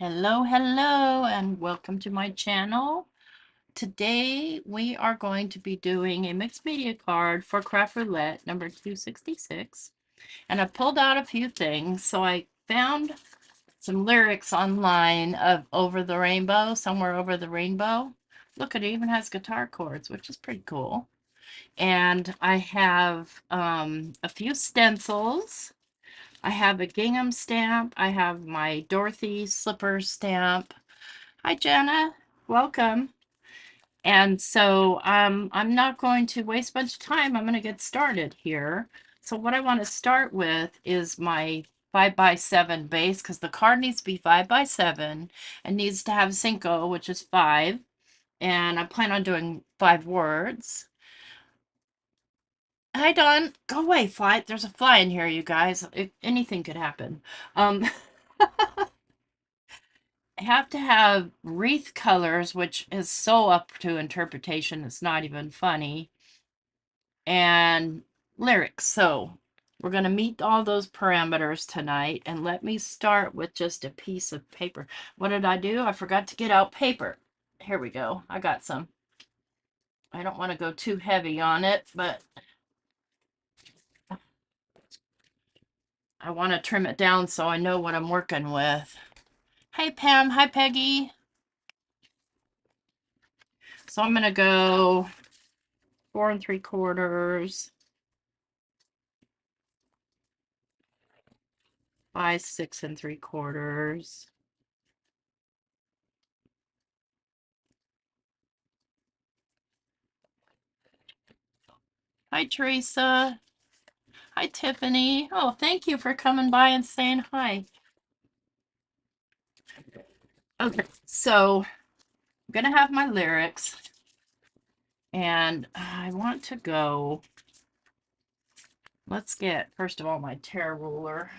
Hello, hello, and welcome to my channel. Today we are going to be doing a mixed media card for Craft Roulette number 266. And I pulled out a few things. So I found some lyrics online of Over the Rainbow, Somewhere Over the Rainbow. Look, it even has guitar chords, which is pretty cool. And I have a few stencils. I have a gingham stamp. I have my Dorothy slipper stamp. Hi, Jenna. Welcome. And so I'm not going to waste much time. I'm going to get started here. So what I want to start with is my 5x7 base because the card needs to be 5x7 and needs to have Cinco, which is 5. And I plan on doing 5 words. Hi, Don. Go away, fly. There's a fly in here, you guys. Anything could happen. Um, have to have wreath colors, which is so up to interpretation, it's not even funny, and lyrics. So we're going to meet all those parameters tonight, and let me start with just a piece of paper. What did I do? I forgot to get out paper. Here we go. I got some. I don't want to go too heavy on it, but I want to trim it down so I know what I'm working with. Hey, Pam. Hi, Peggy. So I'm going to go 4 3/4 by 6 3/4. Hi, Teresa. Hi, Tiffany. Oh, thank you for coming by and saying hi. Okay, so I'm going to have my lyrics, and I want to go. Let's get, first of all, my tear ruler.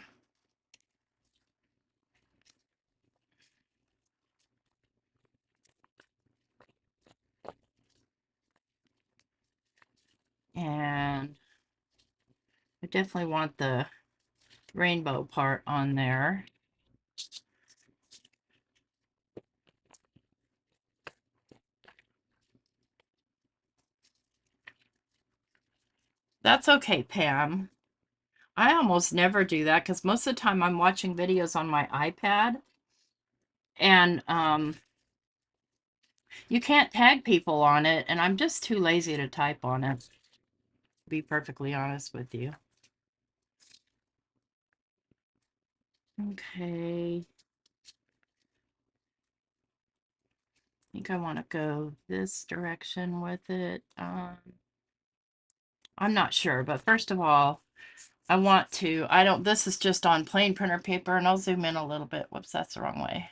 And I definitely want the rainbow part on there. That's okay, Pam. I almost never do that because most of the time I'm watching videos on my iPad, and you can't tag people on it, and I'm just too lazy to type on it, to be perfectly honest with you. Okay. I think I want to go this direction with it. I'm not sure, but first of all, this is just on plain printer paper, and I'll zoom in a little bit. Whoops, that's the wrong way.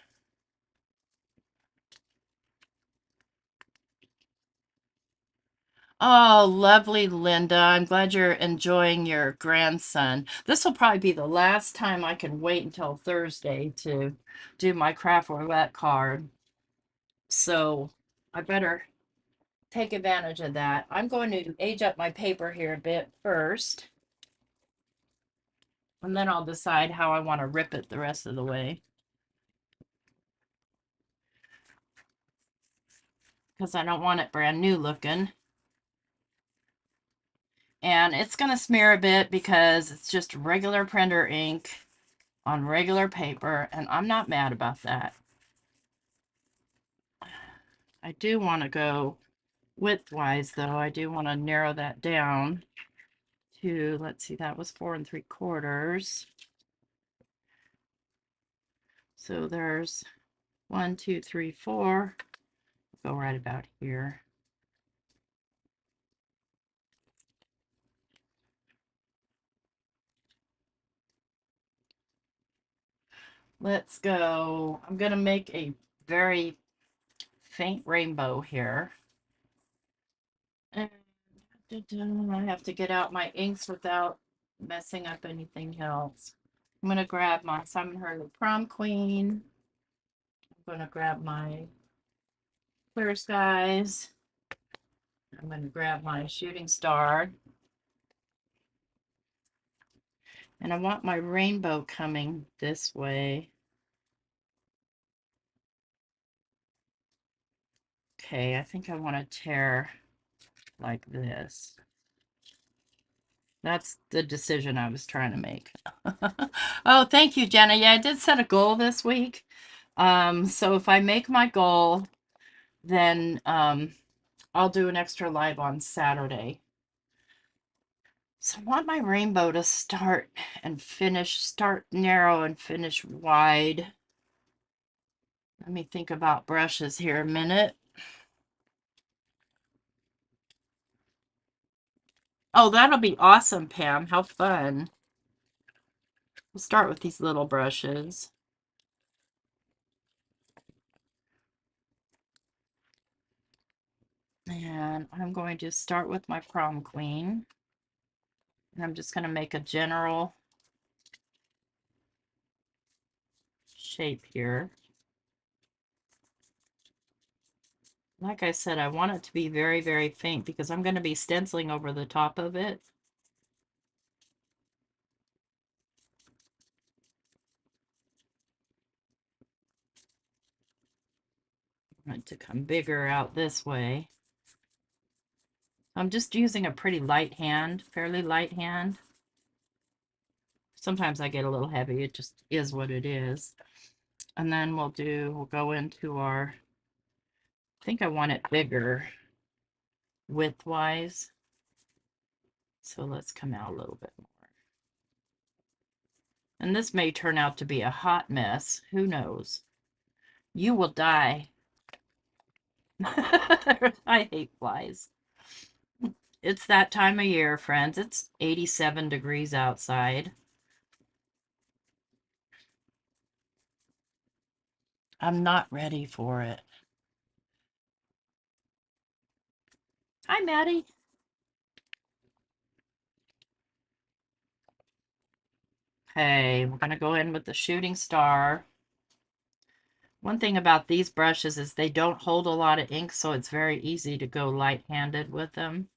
Oh, lovely, Linda. I'm glad you're enjoying your grandson. This will probably be the last time I can wait until Thursday to do my craft roulette card. So I better take advantage of that. I'm going to age up my paper here a bit first, and then I'll decide how I want to rip it the rest of the way. Because I don't want it brand new looking. And it's going to smear a bit because it's just regular printer ink on regular paper, and I'm not mad about that. I do want to go widthwise, though. I do want to narrow that down to, let's see, that was 4 3/4. So there's 1, 2, 3, 4. Go right about here. Let's go. I'm going to make a very faint rainbow here. And I have to get out my inks without messing up anything else. I'm going to grab my Simon Hurley Prom Queen. I'm going to grab my Clear Skies. I'm going to grab my Shooting Star. And I want my rainbow coming this way. Okay, I think I want to tear like this. That's the decision I was trying to make. Oh, thank you, Jenna. Yeah, I did set a goal this week. So if I make my goal, then I'll do an extra live on Saturday. So I want my rainbow to start narrow and finish wide. Let me think about brushes here a minute. Oh, that'll be awesome, Pam. How fun. We'll start with these little brushes. And I'm going to start with my prom queen. And I'm just going to make a general shape here. Like I said, I want it to be very, very faint because I'm going to be stenciling over the top of it. I want it to come bigger out this way. I'm just using a pretty light hand, fairly light hand. Sometimes I get a little heavy. It just is what it is. And then we'll go into our, I think I want it bigger width-wise. So let's come out a little bit more. And this may turn out to be a hot mess. Who knows? You will die. I hate flies. It's that time of year, friends. It's 87 degrees outside. I'm not ready for it. Hi, Maddie. Okay, we're going to go in with the shooting star. One thing about these brushes is they don't hold a lot of ink, so it's very easy to go light-handed with them.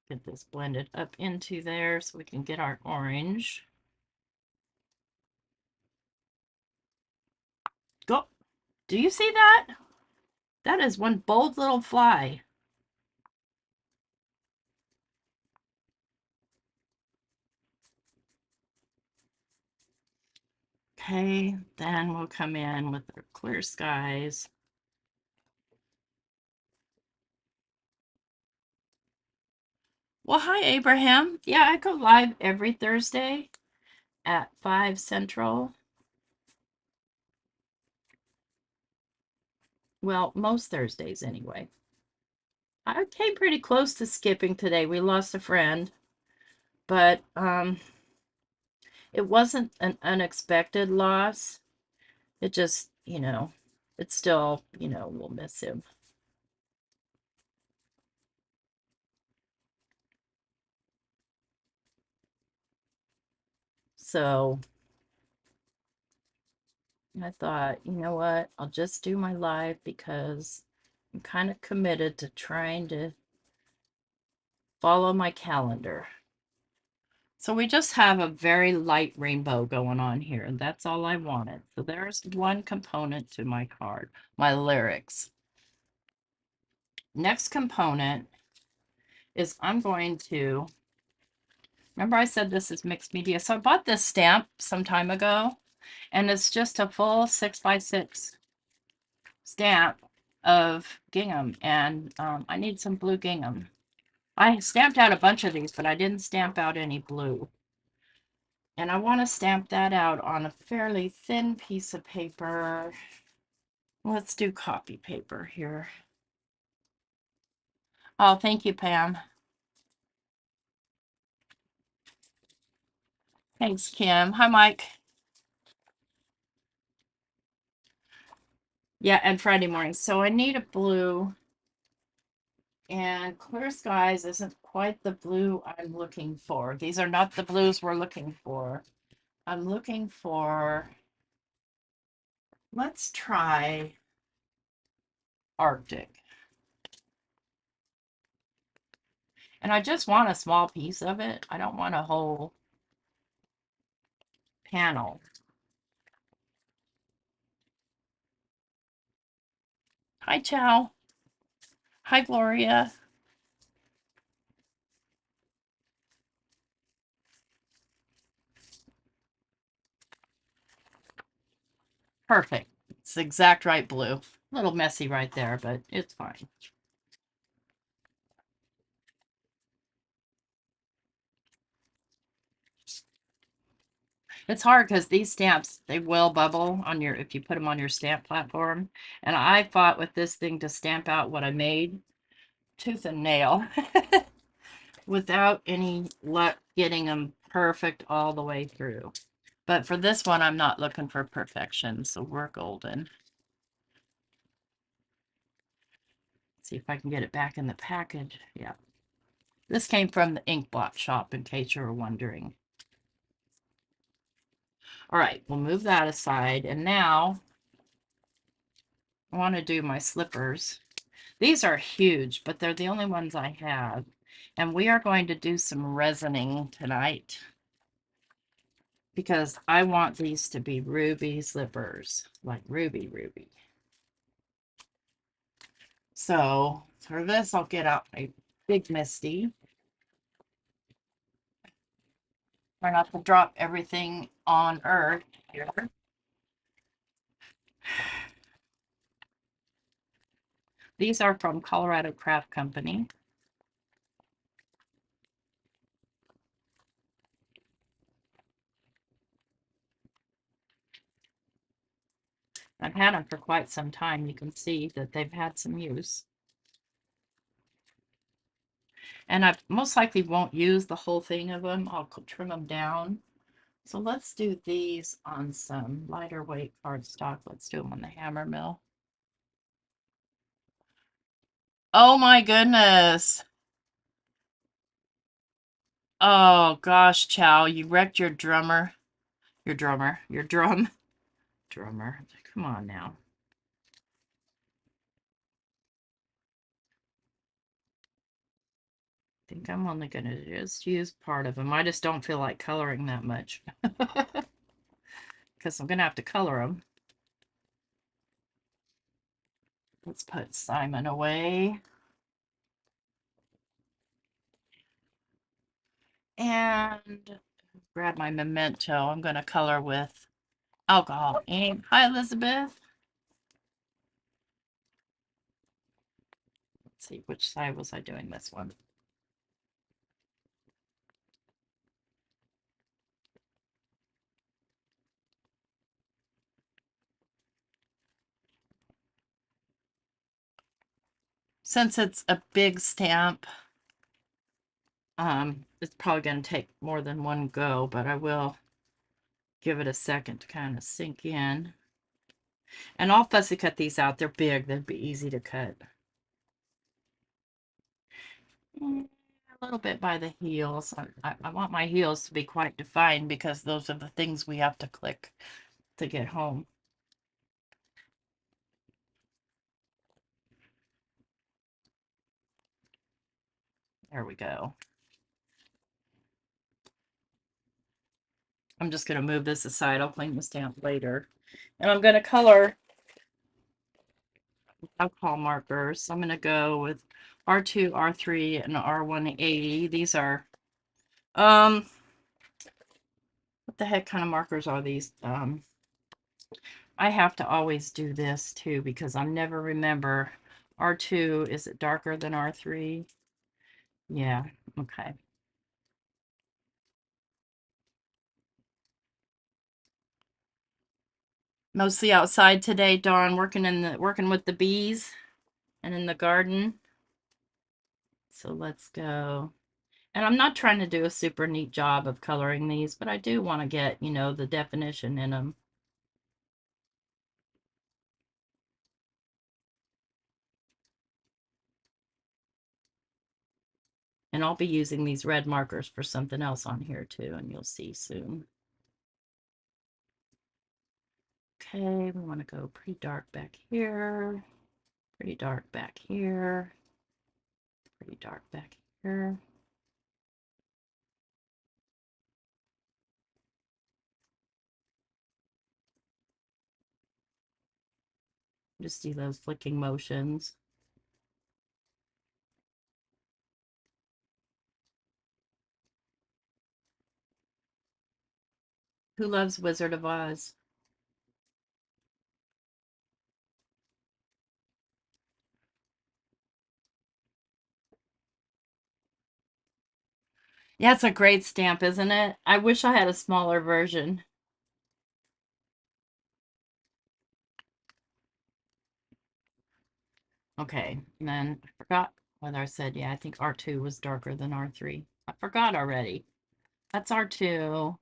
Get this blended up into there so we can get our orange. Go. Do you see that? That is one bold little fly. Okay, then we'll come in with our clear skies. Well, hi, Abraham. Yeah, I go live every Thursday at 5 Central. Well, most Thursdays anyway. I came pretty close to skipping today. We lost a friend, but it wasn't an unexpected loss. It just, it's still, we'll miss him. So I thought, you know what? I'll just do my live because I'm kind of committed to trying to follow my calendar. So we just have a very light rainbow going on here, and that's all I wanted. So there's one component to my card, my lyrics. Next component is I'm going to, remember I said this is mixed media. So I bought this stamp some time ago, and it's just a full 6x6 stamp of gingham, and I need some blue gingham. I stamped out a bunch of these, but I didn't stamp out any blue. And I want to stamp that out on a fairly thin piece of paper. Let's do copy paper here. Oh, thank you, Pam. Thanks, Kim. Hi, Mike. Yeah, and Friday morning. So I need a blue. And Clear Skies isn't quite the blue I'm looking for. These are not the blues we're looking for. I'm looking for, let's try Arctic. And I just want a small piece of it. I don't want a whole. panel. Hi, Chow. Hi, Gloria. Perfect. It's the exact right blue. A little messy right there, but it's fine. It's hard because these stamps, they will bubble on your, if you put them on your stamp platform. And I fought with this thing to stamp out what I made, tooth and nail, without any luck getting them perfect all the way through. But for this one, I'm not looking for perfection, so we're golden. See if I can get it back in the package. Yeah. This came from the ink blot shop, in case you were wondering. All right, we'll move that aside. And now I want to do my slippers. These are huge, but they're the only ones I have. And we are going to do some resining tonight because I want these to be ruby slippers, like ruby. So for this, I'll get out my big Misty. Try not to drop everything on earth here. These are from Colorado Craft Company. I've had them for quite some time. You can see that they've had some use. And I most likely won't use the whole thing of them. I'll trim them down. So let's do these on some lighter weight cardstock. Let's do them on the hammer mill. Oh my goodness. Oh gosh, Chow, you wrecked your drummer. Your drum. Drummer. Come on now. I think I'm only going to just use part of them. I just don't feel like coloring that much. Because I'm going to have to color them. Let's put Simon away. And grab my memento. I'm going to color with alcohol ink. Hi, Elizabeth. Let's see, which side was I doing this one? Since it's a big stamp, it's probably going to take more than one go, but I will give it a second to kind of sink in. And I'll fussy cut these out. They're big. They'd be easy to cut. A little bit by the heels. I want my heels to be quite defined because those are the things we have to click to get home. There we go. I'm just going to move this aside. I'll clean the stamp later. And I'm going to color alcohol markers. So I'm going to go with R2, R3, and R180. These are, what the heck kind of markers are these? I have to always do this too because I never remember. R2, is it darker than R3? Yeah, okay. Mostly outside today, Dawn, working with the bees and in the garden. So let's go. And I'm not trying to do a super neat job of coloring these, but I do want to get, you know, the definition in them. And I'll be using these red markers for something else on here too, and you'll see soon. Okay, we want to go pretty dark back here, pretty dark back here, pretty dark back here. Just do those flicking motions. Who loves Wizard of Oz? Yeah, it's a great stamp, isn't it? I wish I had a smaller version. Okay, and then I forgot whether I said, yeah, I think R2 was darker than R3. I forgot already. That's R2.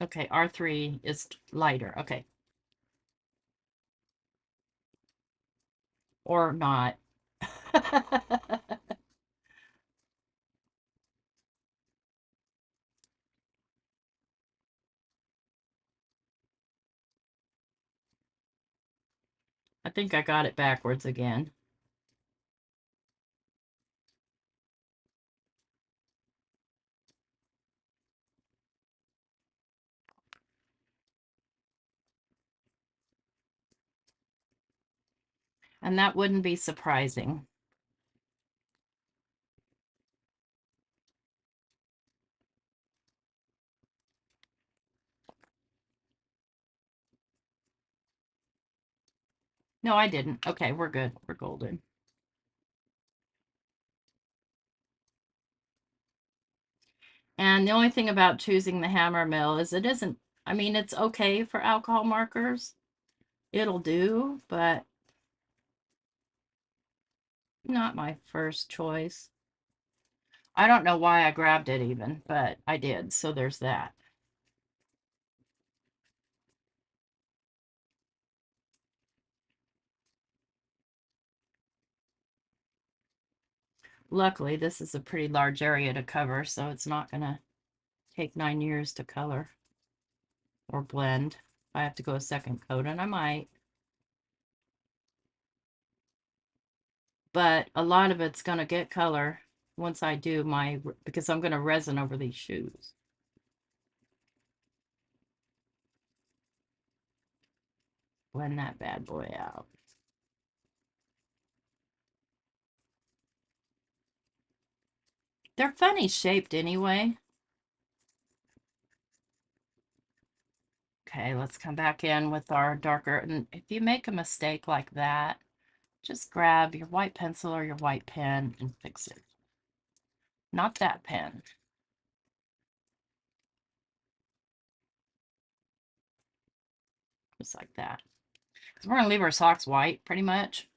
Okay, R3 is lighter. Okay. Or not. I think I got it backwards again. And that wouldn't be surprising. No, I didn't. Okay, we're good. We're golden. And the only thing about choosing the hammer mill is it isn't, I mean, it's okay for alcohol markers. It'll do, but not my first choice. I don't know why I grabbed it even, but I did, so there's that. Luckily, this is a pretty large area to cover, so it's not going to take 9 years to color or blend. I have to go a second coat, and I might. But a lot of it's going to get color once I do my, because I'm going to resin over these shoes. Blend that bad boy out. They're funny shaped anyway. Okay, let's come back in with our darker. And if you make a mistake like that, just grab your white pencil or your white pen and fix it. Not that pen. Just like that. Because we're going to leave our socks white, pretty much.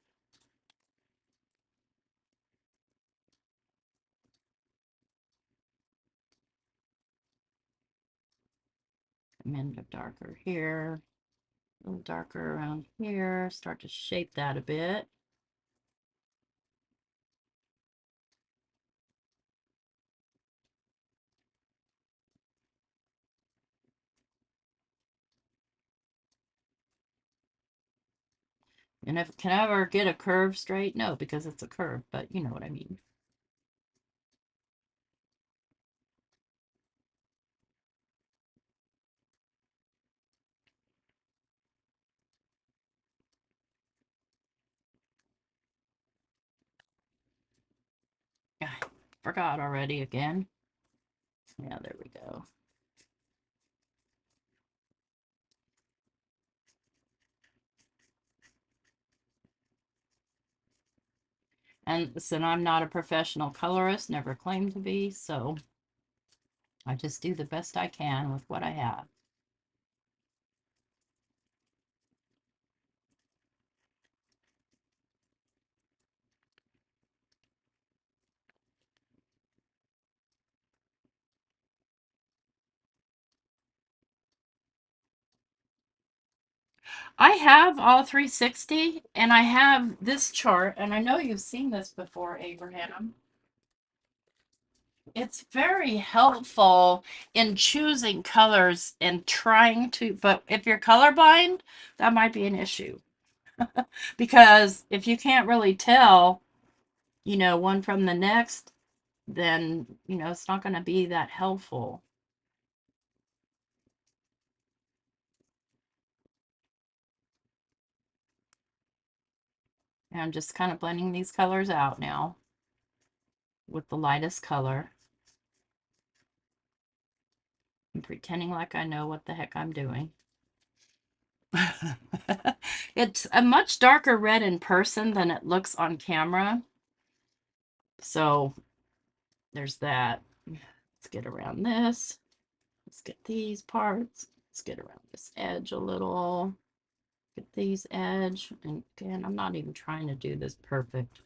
Come in a darker here. A little darker around here. Start to shape that a bit. And if can I ever get a curve straight? No, because it's a curve, but you know what I mean. I forgot already again. Yeah, there we go. And listen, I'm not a professional colorist, never claimed to be, so I just do the best I can with what I have. I have all 360, and I have this chart, and I know you've seen this before, Abraham. It's very helpful in choosing colors and trying to, but if you're colorblind, that might be an issue. Because if you can't really tell, one from the next, then, it's not going to be that helpful. And I'm just kind of blending these colors out now with the lightest color. I'm pretending like I know what the heck I'm doing. It's a much darker red in person than it looks on camera. So there's that. Let's get around this. Let's get these parts. Let's get around this edge a little. Get these edge. And again, I'm not even trying to do this perfect.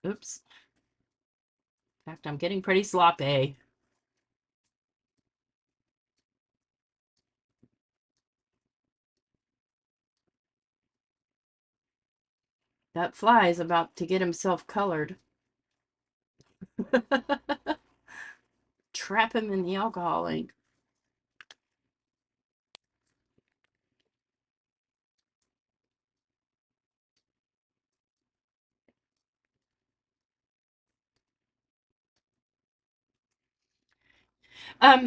Oops. In fact, I'm getting pretty sloppy. That fly is about to get himself colored. Trap him in the alcohol ink.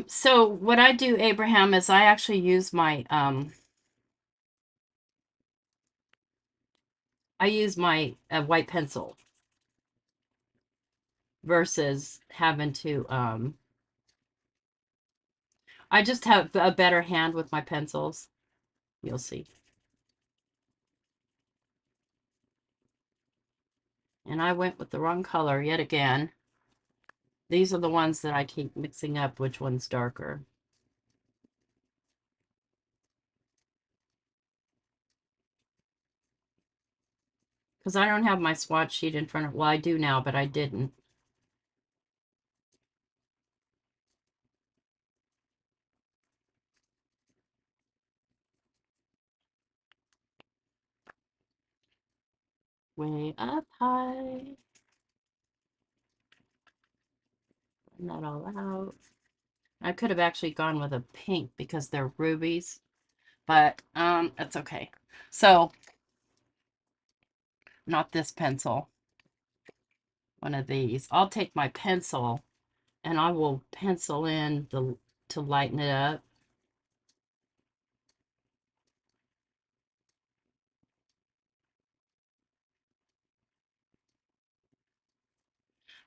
So what I do, Abraham, is I actually use my white pencil versus having to I just have a better hand with my pencils. You'll see. And I went with the wrong color yet again. These are the ones that I keep mixing up, which one's darker. Because I don't have my swatch sheet in front of, well, I do now, but I didn't. Way up high. Blend that all out. I could have actually gone with a pink because they're rubies, but that's okay. So, not this pencil. One of these. I'll take my pencil and I will pencil in to lighten it up.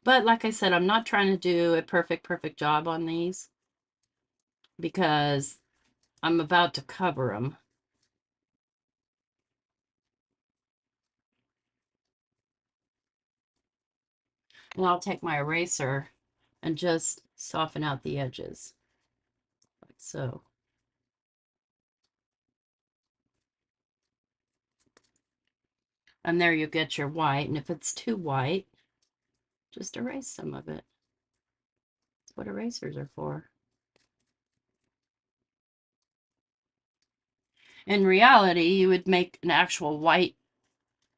But like I said, I'm not trying to do a perfect job on these because I'm about to cover them. And I'll take my eraser and just soften out the edges, like so. And there you get your white. And if it's too white, just erase some of it. That's what erasers are for. In reality, you would make an actual white,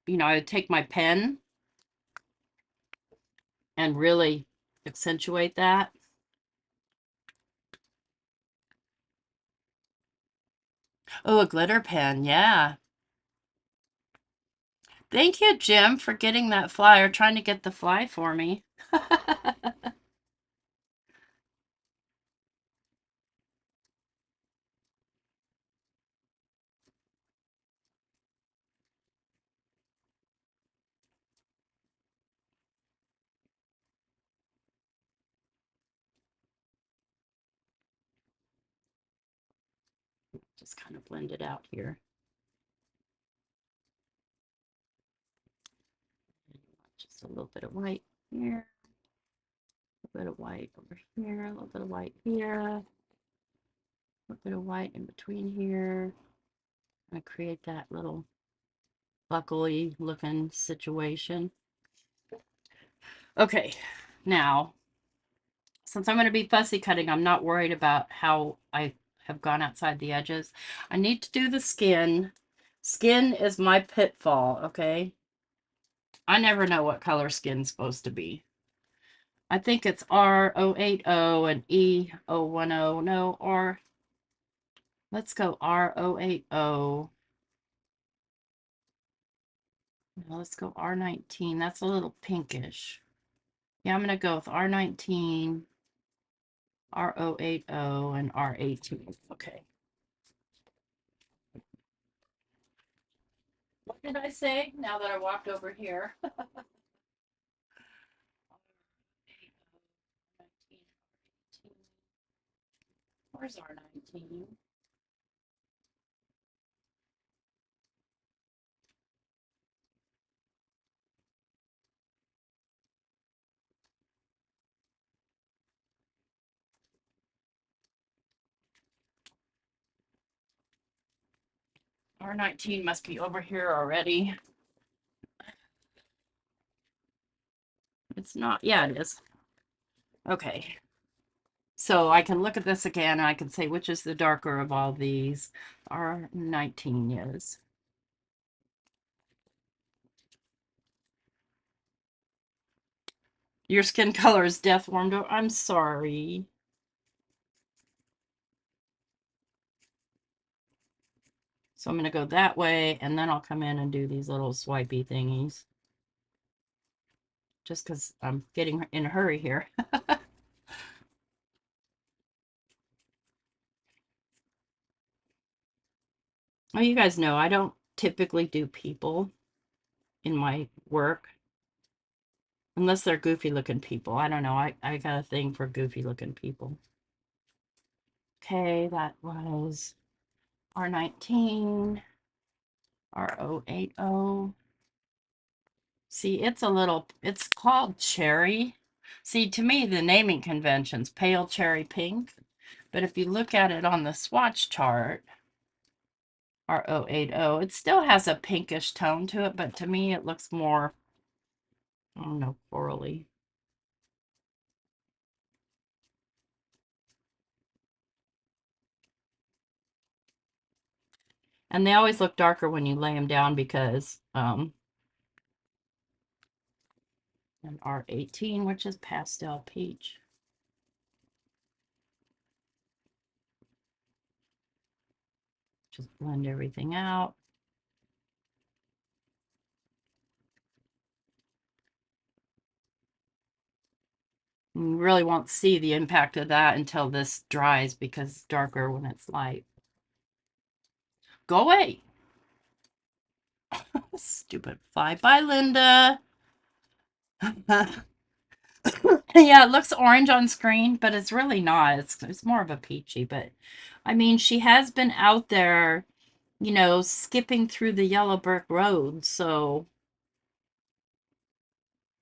I would take my pen and really accentuate that. Oh, a glitter pen, yeah. Thank you, Jim, for getting that fly or trying to get the fly for me. Just kind of blend it out here. Just a little bit of white here, a little bit of white over here, a little bit of white here, a little bit of white in between here. I create that little buckly looking situation. Okay, now, since I'm going to be fussy cutting, I'm not worried about how I have gone outside the edges. I need to do the skin. Skin is my pitfall, okay? I never know what color skin's supposed to be. I think it's R080 and E010. No, or let's go R080. No, let's go R19. That's a little pinkish. Yeah, I'm going to go with R19, R080, and R18. Okay. did I say now that I walked over here? Where's our 19? Our 19 must be over here already. It's not. Yeah, it is. Okay. So I can look at this again and I can say which is the darker of all these. Our 19 is. Your skin color is death warmed. I'm sorry. So I'm going to go that way, and then I'll come in and do these little swipey thingies. Just because I'm getting in a hurry here. Oh, you guys know I don't typically do people in my work. Unless they're goofy looking people. I don't know. I got a thing for goofy looking people. Okay, that was R19, R080. See, it's called cherry. See, to me, the naming convention's pale cherry pink. But if you look at it on the swatch chart, R080, it still has a pinkish tone to it, but to me, it looks more, I don't know, corally. And they always look darker when you lay them down because, and R18, which is pastel peach. Just blend everything out. You really won't see the impact of that until this dries because it's darker when it's light. Go away. Stupid fly. Bye, Linda. Yeah, it looks orange on screen, but it's really not. It's more of a peachy, but I mean, she has been out there, you know, skipping through the yellow brick road, so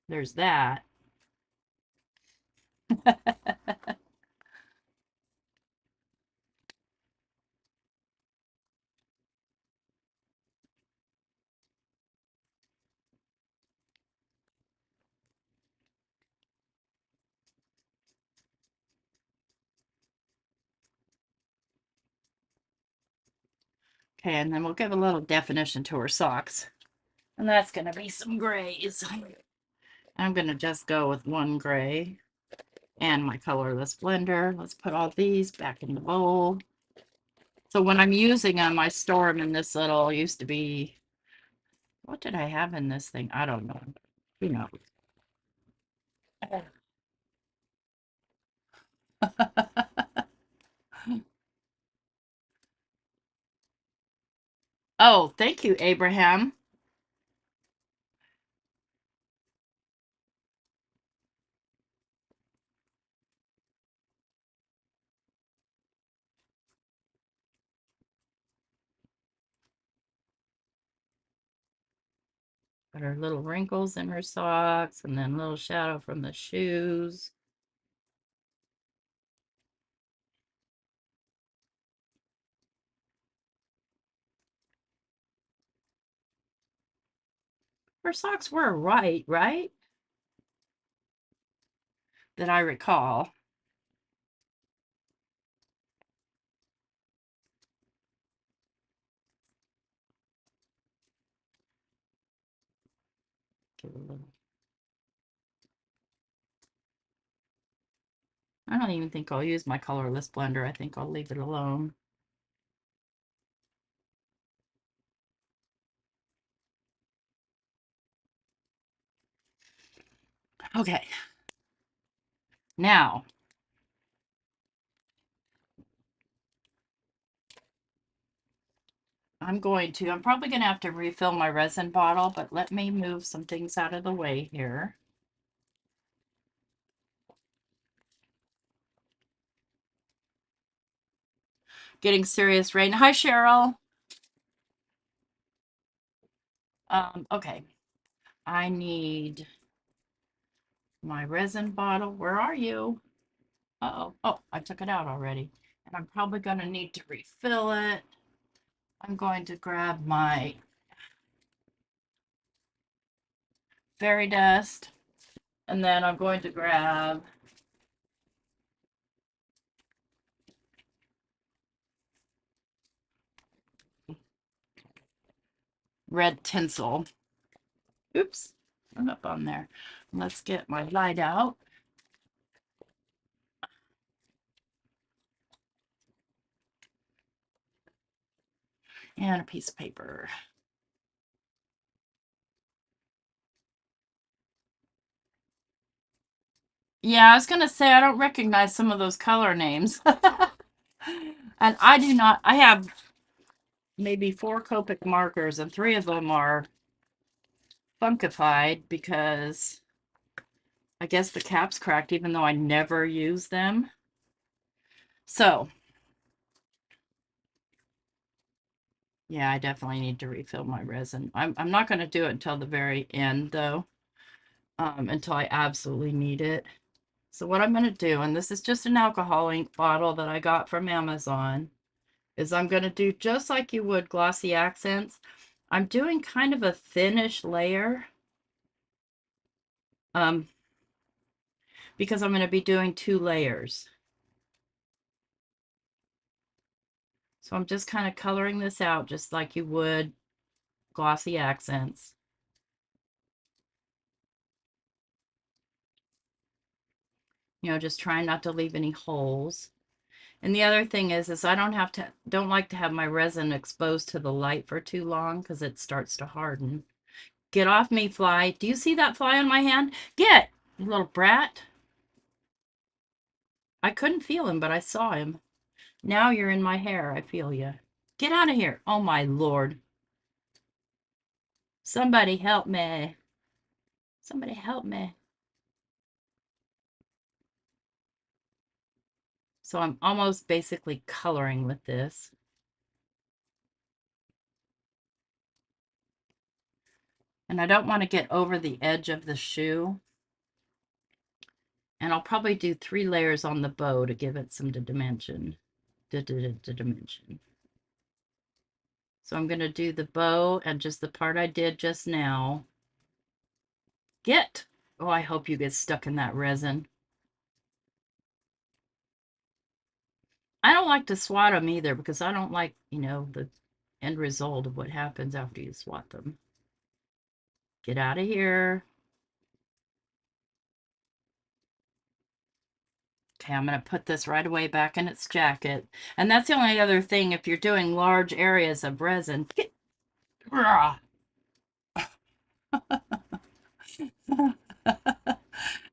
there's that. Okay, and then we'll give a little definition to her socks. And that's going to be some grays. I'm going to just go with one gray and my colorless blender. Let's put all these back in the bowl. So when I'm using them, I store them in this little, used to be, what did I have in this thing? I don't know. Who knows? Oh, thank you, Abraham. Got her little wrinkles in her socks and then a little shadow from the shoes. Her socks were white, right? That I recall. Give a little. I don't even think I'll use my colorless blender. I think I'll leave it alone. Okay. Now, I'm probably going to have to refill my resin bottle, but let me move some things out of the way here. Getting serious rain. Hi, Cheryl. Okay. I need my resin bottle. Where are you? Uh-oh. Oh, I took it out already. And I'm probably going to need to refill it. I'm going to grab my fairy dust. And then I'm going to grab red tinsel. Oops, I'm up on there. Let's get my light out. And a piece of paper. Yeah, I was going to say, I don't recognize some of those color names. And I do not, I have maybe 4 Copic markers, and 3 of them are funkified because I guess the cap's cracked, even though I never use them. So, yeah, I definitely need to refill my resin. I'm not going to do it until the very end, though, until I absolutely need it. So what I'm going to do, and this is just an alcohol ink bottle that I got from Amazon, is I'm going to do just like you would glossy accents. I'm doing kind of a thinnish layer because I'm going to be doing 2 layers. So I'm just kind of coloring this out just like you would glossy accents. You know, just trying not to leave any holes. And the other thing is I don't like to have my resin exposed to the light for too long because it starts to harden. Get off me, fly. Do you see that fly on my hand? Get, you little brat. I couldn't feel him, but I saw him. Now you're in my hair. I feel you. Get out of here. Oh, my Lord. Somebody help me. Somebody help me. So I'm almost basically coloring with this. And I don't want to get over the edge of the shoe. And I'll probably do 3 layers on the bow to give it some dimension. Dimension. So I'm going to do the bow and just the part I did just now. Get! Oh, I hope you get stuck in that resin. I don't like to swat them either because I don't like, you know, the end result of what happens after you swat them. Get out of here. Okay, I'm going to put this right away back in its jacket. And that's the only other thing, if you're doing large areas of resin. Get,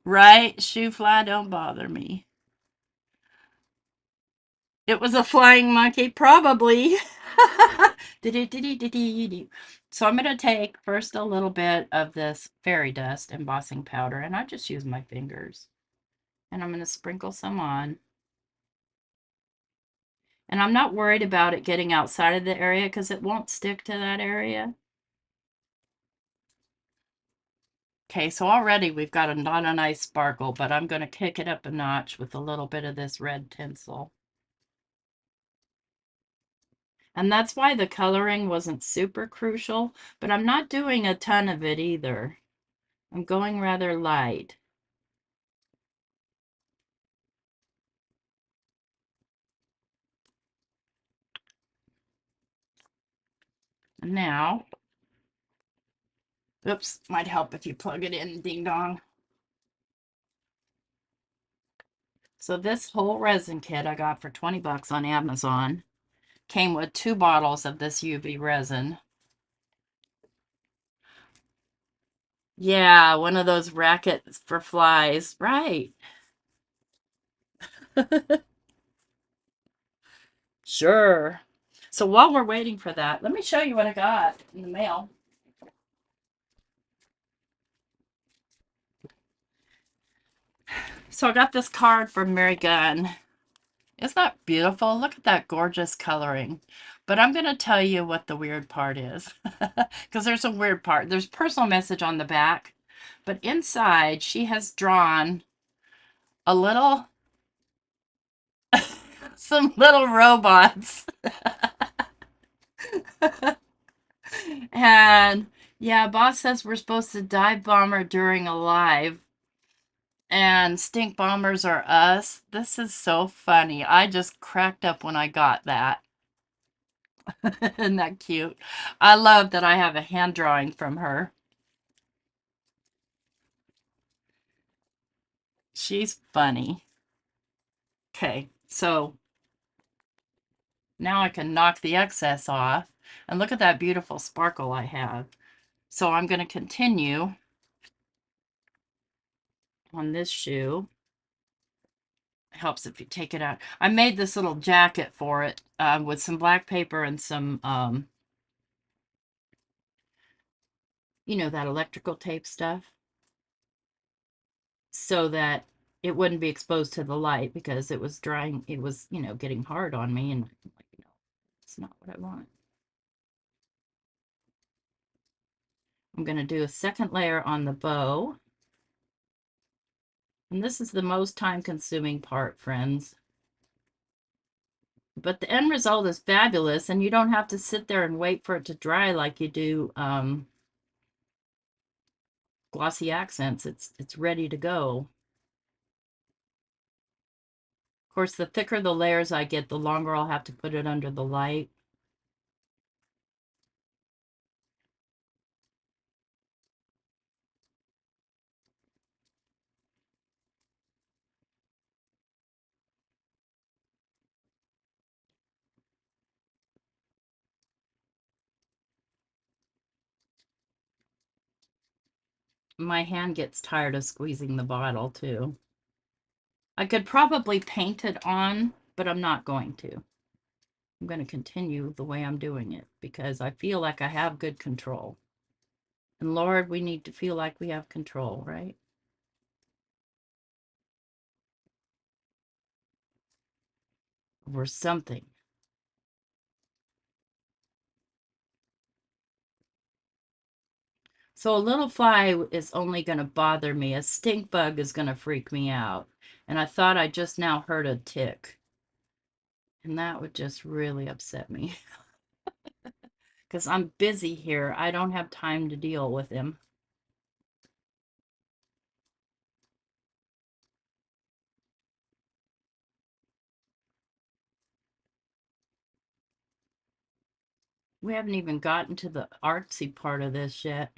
right? Shoe fly, don't bother me. It was a flying monkey, probably. So I'm going to take first a little bit of this fairy dust embossing powder, and I just use my fingers. And I'm going to sprinkle some on. And I'm not worried about it getting outside of the area because it won't stick to that area. Okay, so already we've got not a nice sparkle, but I'm going to kick it up a notch with a little bit of this red tinsel. And that's why the coloring wasn't super crucial, but I'm not doing a ton of it either. I'm going rather light. And now, oops, might help if you plug it in, ding dong. So this whole resin kit I got for 20 bucks on Amazon came with 2 bottles of this UV resin. Yeah, one of those rackets for flies, right? Sure. So while we're waiting for that, let me show you what I got in the mail. So I got this card from Mary Gunn. Isn't that beautiful? Look at that gorgeous coloring. But I'm going to tell you what the weird part is. Because there's a weird part. There's personal message on the back. But inside, she has drawn a little, some little robots. And yeah, boss says we're supposed to dive bomber during a live. And stink bombers are us. This is so funny. I just cracked up when I got that. Isn't that cute? I love that I have a hand drawing from her. She's funny. Okay, so now I can knock the excess off. And look at that beautiful sparkle I have. So I'm going to continue on this shoe. It helps if you take it out. I made this little jacket for it with some black paper and some, you know, that electrical tape stuff, so that it wouldn't be exposed to the light because it was drying. It was, you know, getting hard on me, and like, you know, it's not what I want. I'm going to do a second layer on the bow. And this is the most time-consuming part, friends. But the end result is fabulous, and you don't have to sit there and wait for it to dry like you do glossy accents. It's ready to go. Of course, the thicker the layers I get, the longer I'll have to put it under the light. My hand gets tired of squeezing the bottle, too. I could probably paint it on, but I'm not going to. I'm going to continue the way I'm doing it because I feel like I have good control. And Lord, we need to feel like we have control, right? Over something. So a little fly is only going to bother me. A stink bug is going to freak me out. And I thought I just now heard a tick. And that would just really upset me. Because I'm busy here. I don't have time to deal with him. We haven't even gotten to the artsy part of this yet.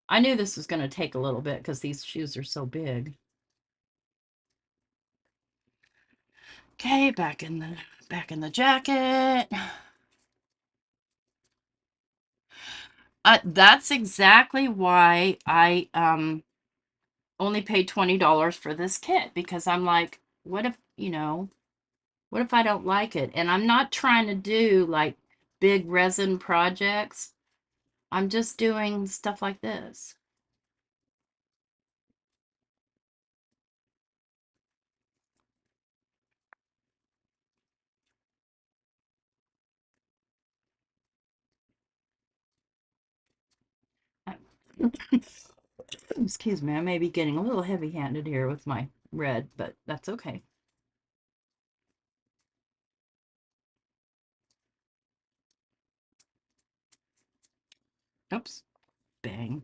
I knew this was going to take a little bit because these shoes are so big. Okay, back in the jacket. That's exactly why I only paid $20 for this kit, because I'm like, what if, you know, what if I don't like it? And I'm not trying to do like big resin projects. I'm just doing stuff like this. Excuse me, I may be getting a little heavy-handed here with my red, but that's okay. Oops. Bang.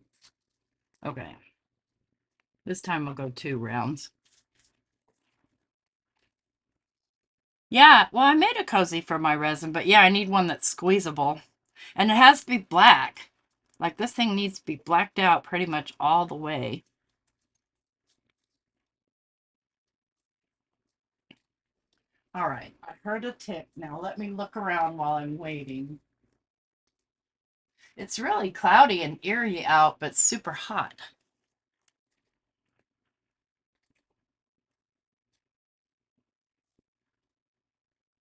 Okay. This time I'll go 2 rounds. Yeah, well, I made a cozy for my resin, but yeah, I need one that's squeezable. And it has to be black. Like, this thing needs to be blacked out pretty much all the way. All right, I heard a tick. Now let me look around while I'm waiting. It's really cloudy and eerie out, but super hot.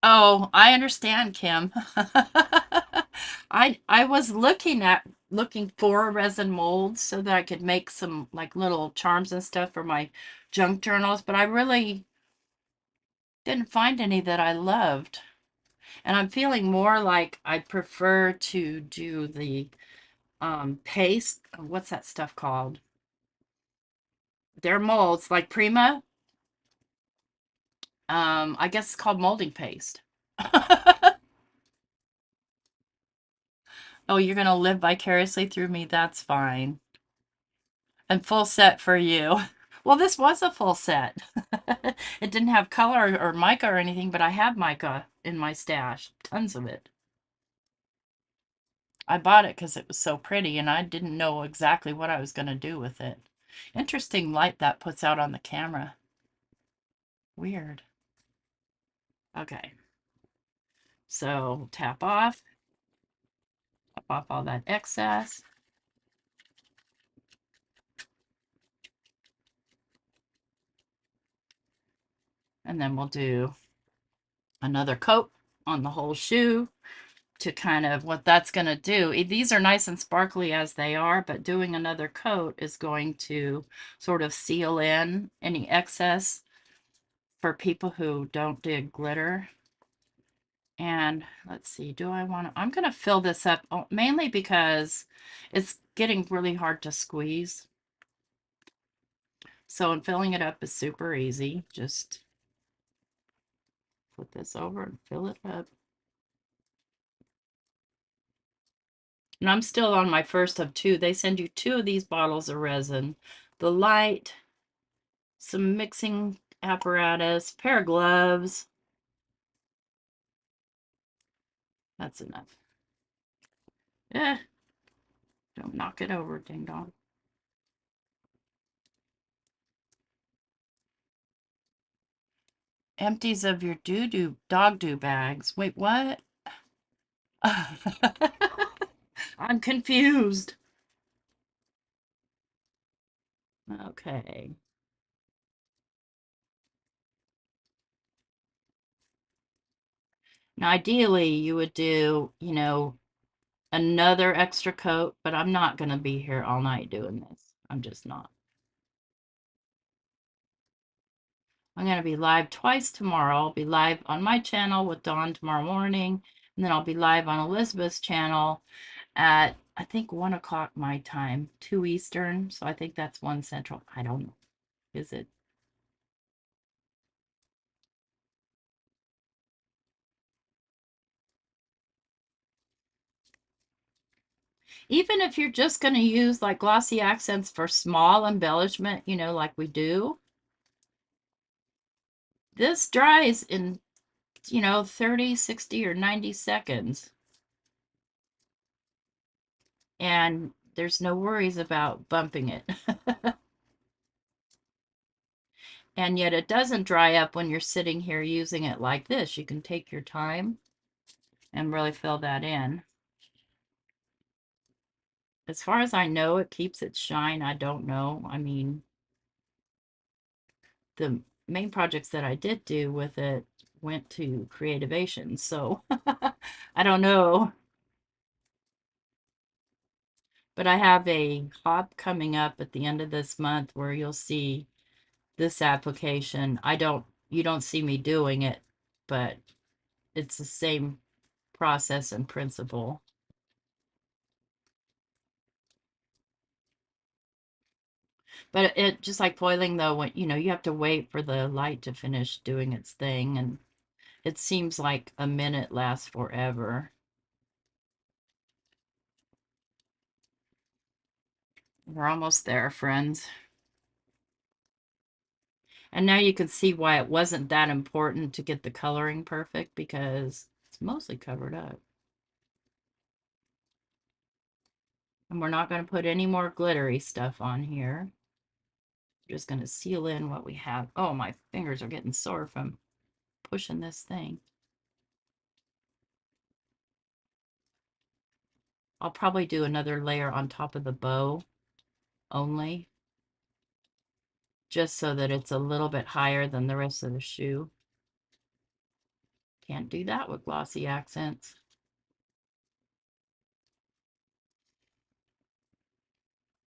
Oh, I understand, Kim. I was looking for resin molds so that I could make some like little charms and stuff for my junk journals, but I really didn't find any that I loved. And I'm feeling more like I prefer to do the paste. What's that stuff called? They're molds like Prima. I guess it's called molding paste. Oh, you're gonna live vicariously through me. That's fine. And full set for you. Well, this was a full set. It didn't have color or mica or anything, but I have mica in my stash. Tons of it. I bought it because it was so pretty and I didn't know exactly what I was going to do with it. Interesting light that puts out on the camera. Weird. Okay. So tap off all that excess. And then we'll do another coat on the whole shoe to kind of what that's going to do. These are nice and sparkly as they are, but doing another coat is going to sort of seal in any excess for people who don't dig glitter. And let's see, do I want to, I'm going to fill this up mainly because it's getting really hard to squeeze. So, and filling it up is super easy. Just put this over and fill it up. And I'm still on my first of two. They send you two of these bottles of resin. The light, some mixing apparatus, pair of gloves. That's enough. Don't knock it over, ding dong. Empties of your dog do bags. Wait, what? I'm confused. Okay. Now, ideally, you would do, another extra coat, but I'm not going to be here all night doing this. I'm just not. I'm going to be live twice tomorrow. I'll be live on my channel with Dawn tomorrow morning, and then I'll be live on Elizabeth's channel at, I think, 1 o'clock my time, 2 Eastern. So I think that's 1 Central. I don't know. Is it? Even if you're just going to use like glossy accents for small embellishment, like we do, this dries in, 30, 60, or 90 seconds. And there's no worries about bumping it. And yet it doesn't dry up when you're sitting here using it like this. You can take your time and really fill that in. As far as I know, it keeps its shine. I don't know. I mean, the main projects that I did do with it went to Creativation, so I don't know. But I have a hop coming up at the end of this month where you'll see this application. You don't see me doing it, but it's the same process and principle. But it just like foiling though, when you have to wait for the light to finish doing its thing, and it seems like a minute lasts forever. We're almost there, friends. And now you can see why it wasn't that important to get the coloring perfect, because it's mostly covered up. And we're not going to put any more glittery stuff on here. We're just going to seal in what we have. Oh, my fingers are getting sore from pushing this thing. I'll probably do another layer on top of the bow only, just so that it's a little bit higher than the rest of the shoe. Can't do that with glossy accents.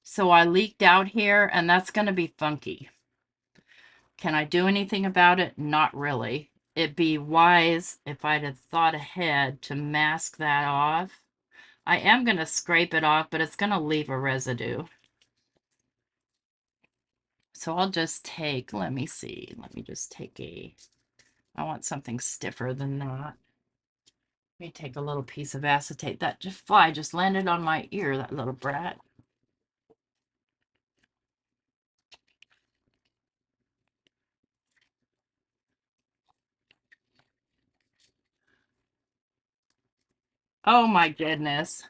So I leaked out here, and that's going to be funky. Can I do anything about it? Not really. It'd be wise if I'd have thought ahead to mask that off. I am going to scrape it off, but it's going to leave a residue. So I'll just take, let me see, let me just take I want something stiffer than that. Let me take a little piece of acetate. That fly just landed on my ear, that little brat. Oh my goodness.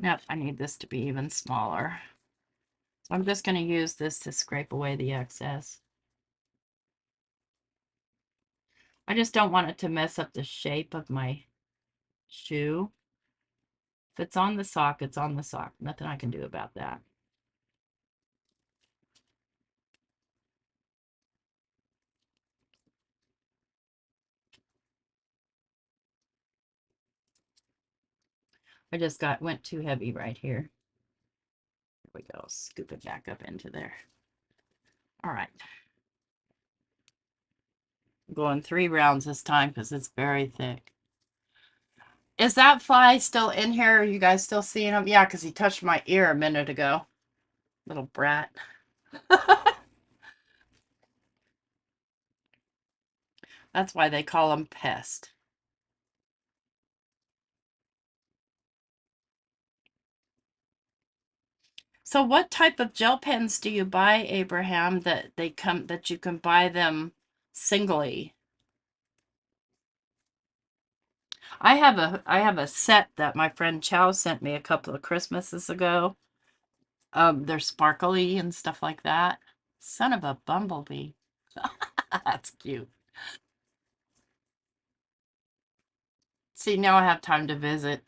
Nope, I need this to be even smaller. So I'm just going to use this to scrape away the excess. I just don't want it to mess up the shape of my shoe. If it's on the sock, it's on the sock. Nothing I can do about that. I just went too heavy right here. There we go. Scoop it back up into there. All right. I'm going 3 rounds this time because it's very thick. Is that fly still in here? Are you guys still seeing him? Yeah, because he touched my ear a minute ago. Little brat. That's why they call him Pest. So what type of gel pens do you buy, Abraham, that you can buy them singly? I have a set that my friend Chow sent me a couple of Christmases ago. They're sparkly and stuff like that. Son of a bumblebee. That's cute. See, now I have time to visit.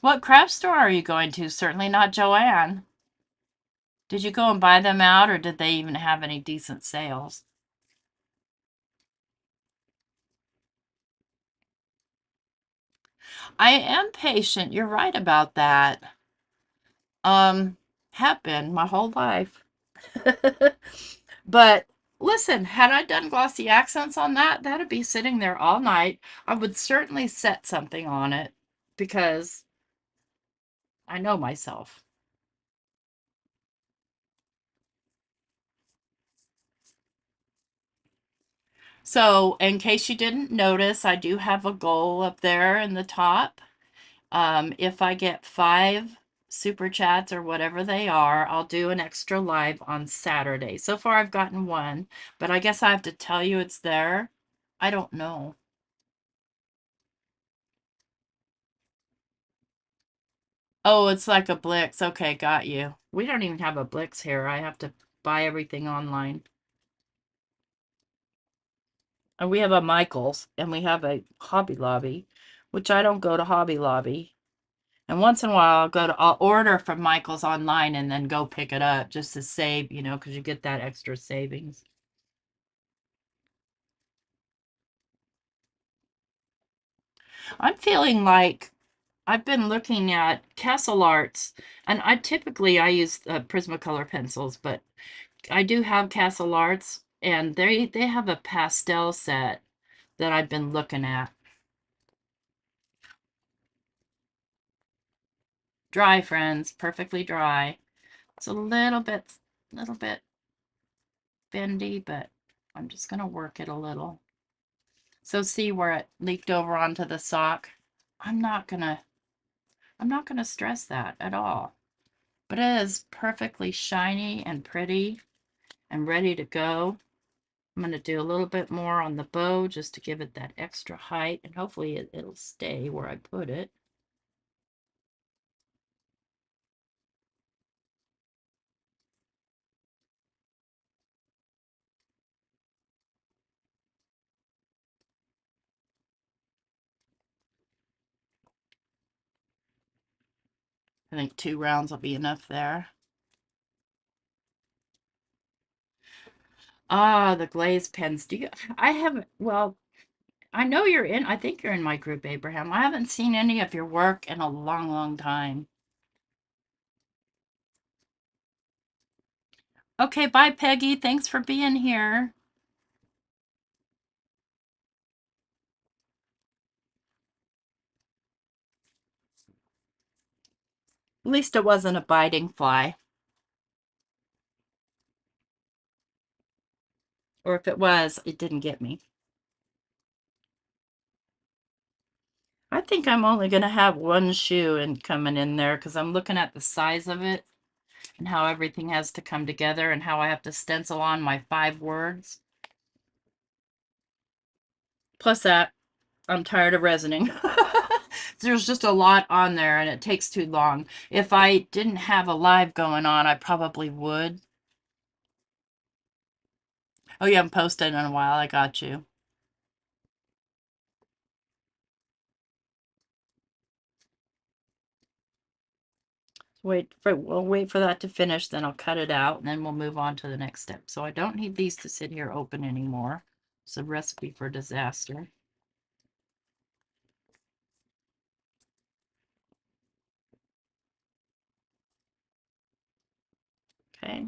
What craft store are you going to? Certainly not Joanne. Did you go and buy them out, or did they even have any decent sales? I am patient. You're right about that. Have been my whole life. But listen, had I done glossy accents on that, that'd be sitting there all night. I would certainly set something on it because I know myself. So, in case you didn't notice, I do have a goal up there in the top. If I get 5 super chats or whatever they are, I'll do an extra live on Saturday. So far, I've gotten 1, but I guess I have to tell you it's there. I don't know. Oh, it's like a Blix. Okay, got you. We don't even have a Blix here. I have to buy everything online. And we have a Michael's and we have a Hobby Lobby, which I don't go to Hobby Lobby. And once in a while I'll order from Michael's online and then go pick it up just to save, because you get that extra savings. I'm feeling like I've been looking at Castle Arts, and I use Prismacolor pencils, but I do have Castle Arts, and they have a pastel set that I've been looking at. Dry, friends, perfectly dry. It's a little bit bendy, but I'm just gonna work it a little. So see where it leaked over onto the sock? I'm not gonna I'm not gonna stress that at all. But it is perfectly shiny and pretty and ready to go. I'm going to do a little bit more on the bow just to give it that extra height, and hopefully it'll stay where I put it. I think 2 rounds will be enough there. Ah, the glaze pens. Do you? I haven't. Well, I know you're in. I think you're in my group, Abraham. I haven't seen any of your work in a long, long time. Okay, bye, Peggy. Thanks for being here. At least it wasn't a biting fly. Or if it was, it didn't get me. I think I'm only going to have one shoe and coming in there because I'm looking at the size of it and how everything has to come together and how I have to stencil on my 5 words. Plus that, I'm tired of resining. There's just a lot on there and it takes too long. If I didn't have a live going on, I probably would. Oh, you haven't posted in a while. I got you. We'll wait for that to finish, then I'll cut it out, and then we'll move on to the next step. So I don't need these to sit here open anymore. It's a recipe for disaster. Okay.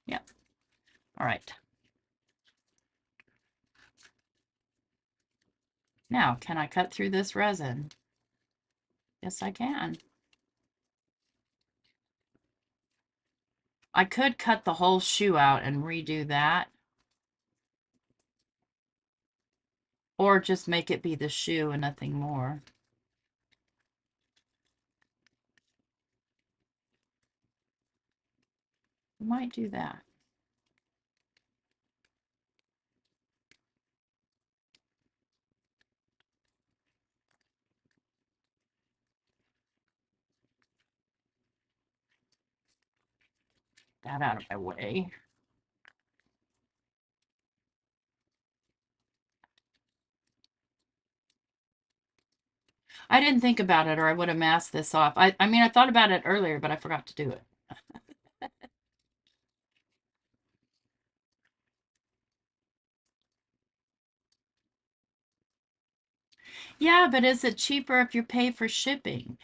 Yep. All right. Now, can I cut through this resin? Yes, I can. I could cut the whole shoe out and redo that. Or just make it be the shoe and nothing more. I might do that. That out of my way. I didn't think about it or I would have masked this off. I mean, I thought about it earlier, but I forgot to do it. Yeah, but is it cheaper if you pay for shipping?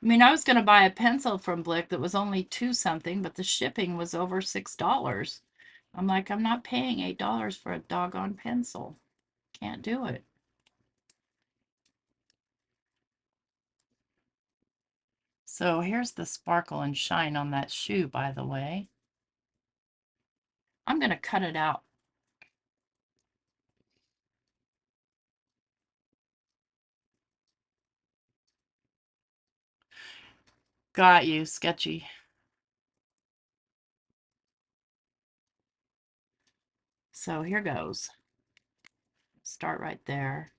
I mean, I was going to buy a pencil from Blick that was only 2 something, but the shipping was over $6. I'm like, I'm not paying $8 for a doggone pencil. Can't do it. So here's the sparkle and shine on that shoe, by the way. I'm going to cut it out. Got you, sketchy. So here goes. Start right there.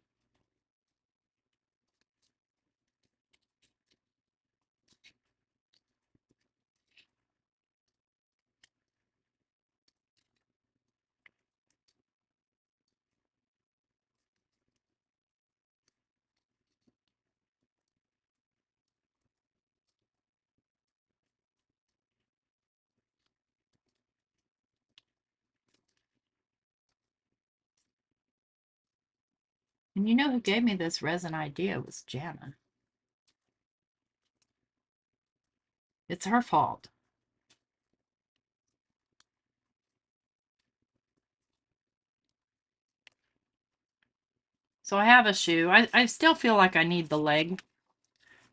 And you know who gave me this resin idea was Jana. It's her fault. So I have a shoe. I still feel like I need the leg.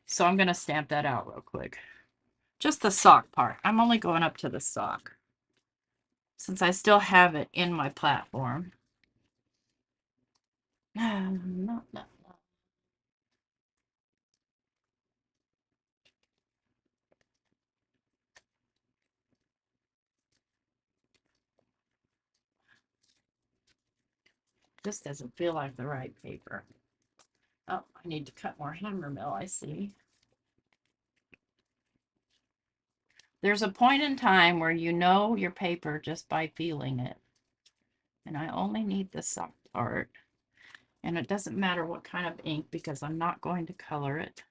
So I'm going to stamp that out real quick. Just the sock part. I'm only going up to the sock. Since I still have it in my platform. No. This doesn't feel like the right paper. Oh, I need to cut more hammer mill, I see. There's a point in time where you know your paper just by feeling it. And I only need the sock part. And it doesn't matter what kind of ink because I'm not going to color it.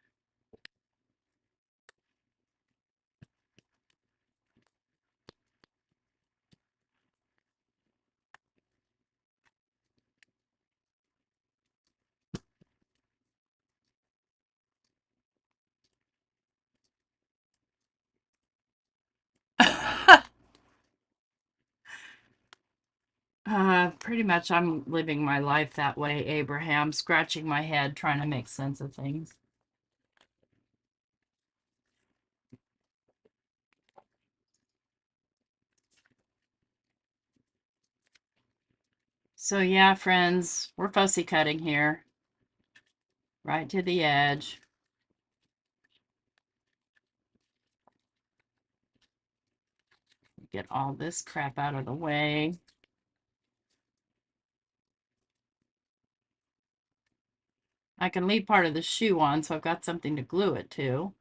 Pretty much I'm living my life that way, Abraham, scratching my head trying to make sense of things. So yeah, friends, we're fussy cutting here. Right to the edge. Get all this crap out of the way. I can leave part of the shoe on, so I've got something to glue it to.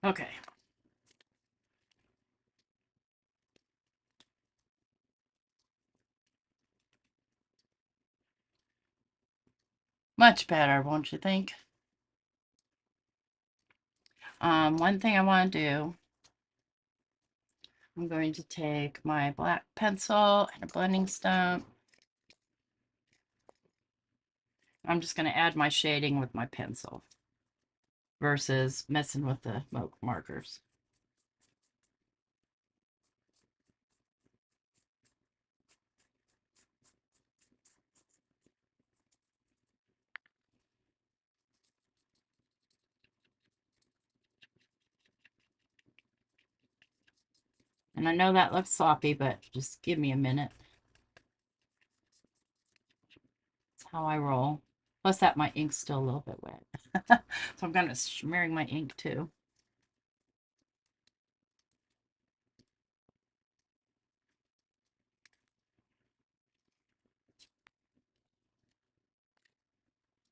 Okay. Much better, won't you think? One thing I want to do, I'm going to take my black pencil and a blending stump. I'm just going to add my shading with my pencil versus messing with the markers. And I know that looks sloppy, but just give me a minute. That's how I roll. Plus that my ink's still a little bit wet. So I'm kind of smearing my ink too.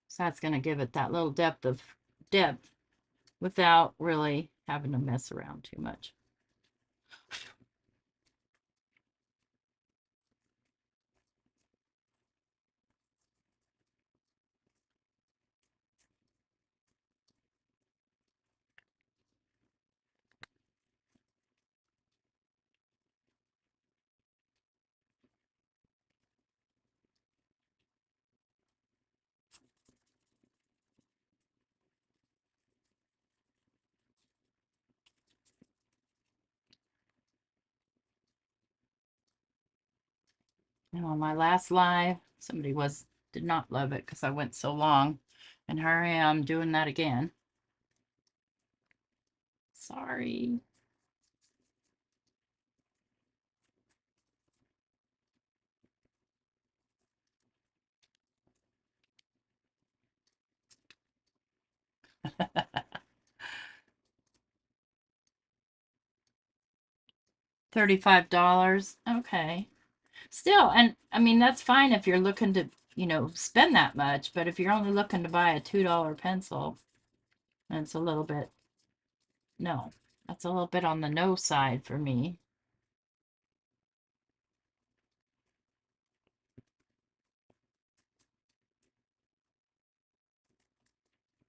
So that's going to give it that little depth without really having to mess around too much. And on my last live, somebody did not love it because I went so long. And here I am doing that again. Sorry. $35. Okay. Still, and I mean, that's fine if you're looking to, spend that much, but if you're only looking to buy a $2 pencil, then it's a little bit, no, that's a little bit on the no side for me.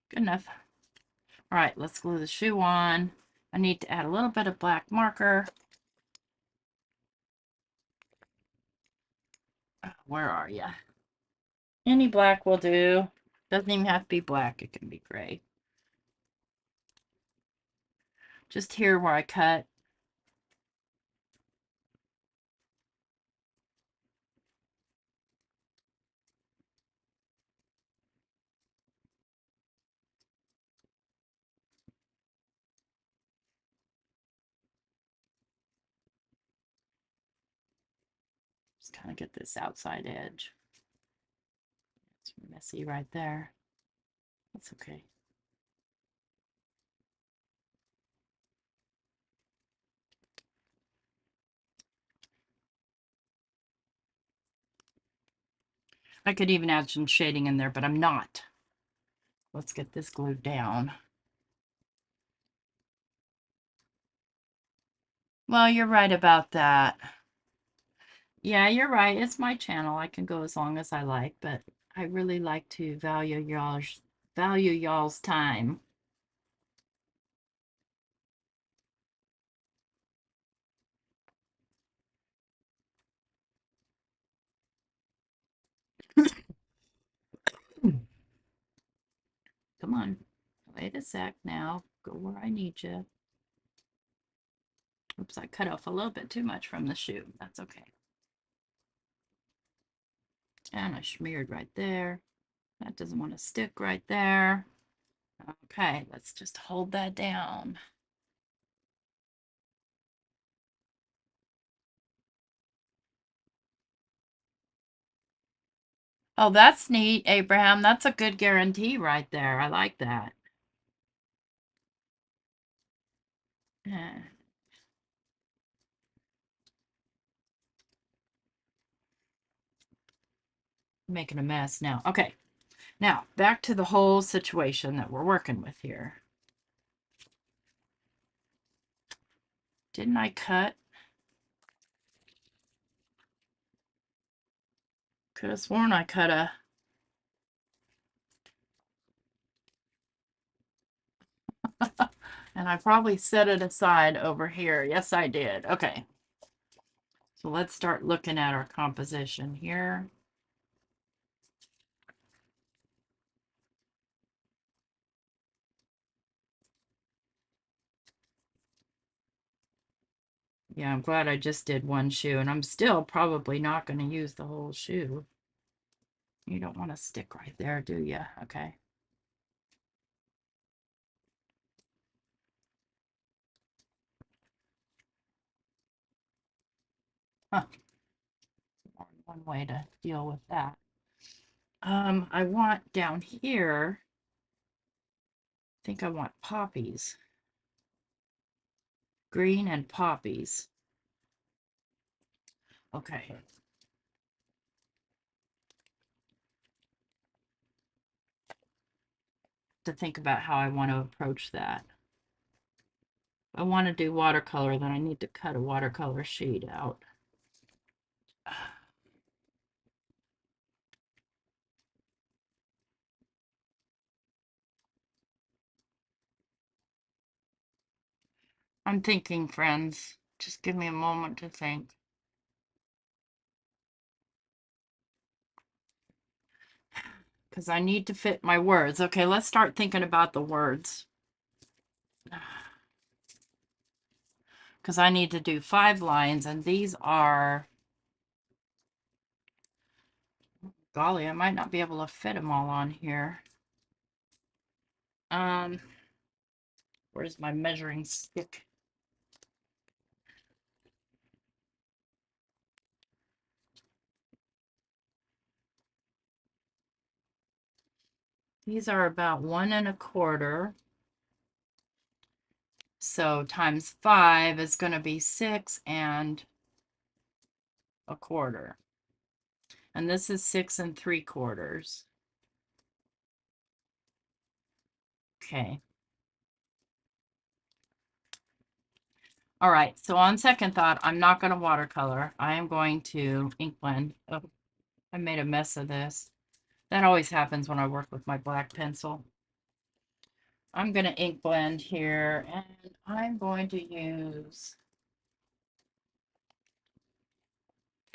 Good enough. All right, let's glue the shoe on. I need to add a little bit of black marker. Where are you? Any black will do. Doesn't even have to be black. It can be gray. Just here where I cut. Just kind of get this outside edge. It's messy right there. That's okay. I could even add some shading in there, but I'm not. Let's get this glued down. Well, you're right about that. Yeah, you're right. It's my channel. I can go as long as I like, but I really like to value y'all's time. Come on. Wait a sec now. Go where I need you. Oops, I cut off a little bit too much from the shoe. That's okay. And I smeared right there. That doesn't want to stick right there. Okay, let's just hold that down. Oh, that's neat, Abraham. That's a good guarantee right there. I like that. Yeah. Making a mess now. Okay, now back to the whole situation that we're working with here. Didn't I cut? Could have sworn I cut a... And I probably set it aside over here. Yes, I did. Okay. So let's start looking at our composition here. Yeah, I'm glad I just did one shoe, and I'm still probably not going to use the whole shoe. You don't want to stick right there, do you? Okay. Huh. One way to deal with that. I want down here, I think I want poppies. Green and poppies. Okay. To think about how I want to approach that. If I want to do watercolor, then I need to cut a watercolor sheet out. I'm thinking, friends. Just give me a moment to think. Because I need to fit my words. Okay, let's start thinking about the words. Because I need to do 5 lines, and these are... Golly, I might not be able to fit them all on here. Where's my measuring stick? These are about 1 1/4. So times 5 is going to be 6 1/4. And this is 6 3/4. Okay. All right, so on second thought, I'm not going to watercolor. I am going to ink blend. Oh, I made a mess of this. That always happens when I work with my black pencil. I'm going to ink blend here, and I'm going to use...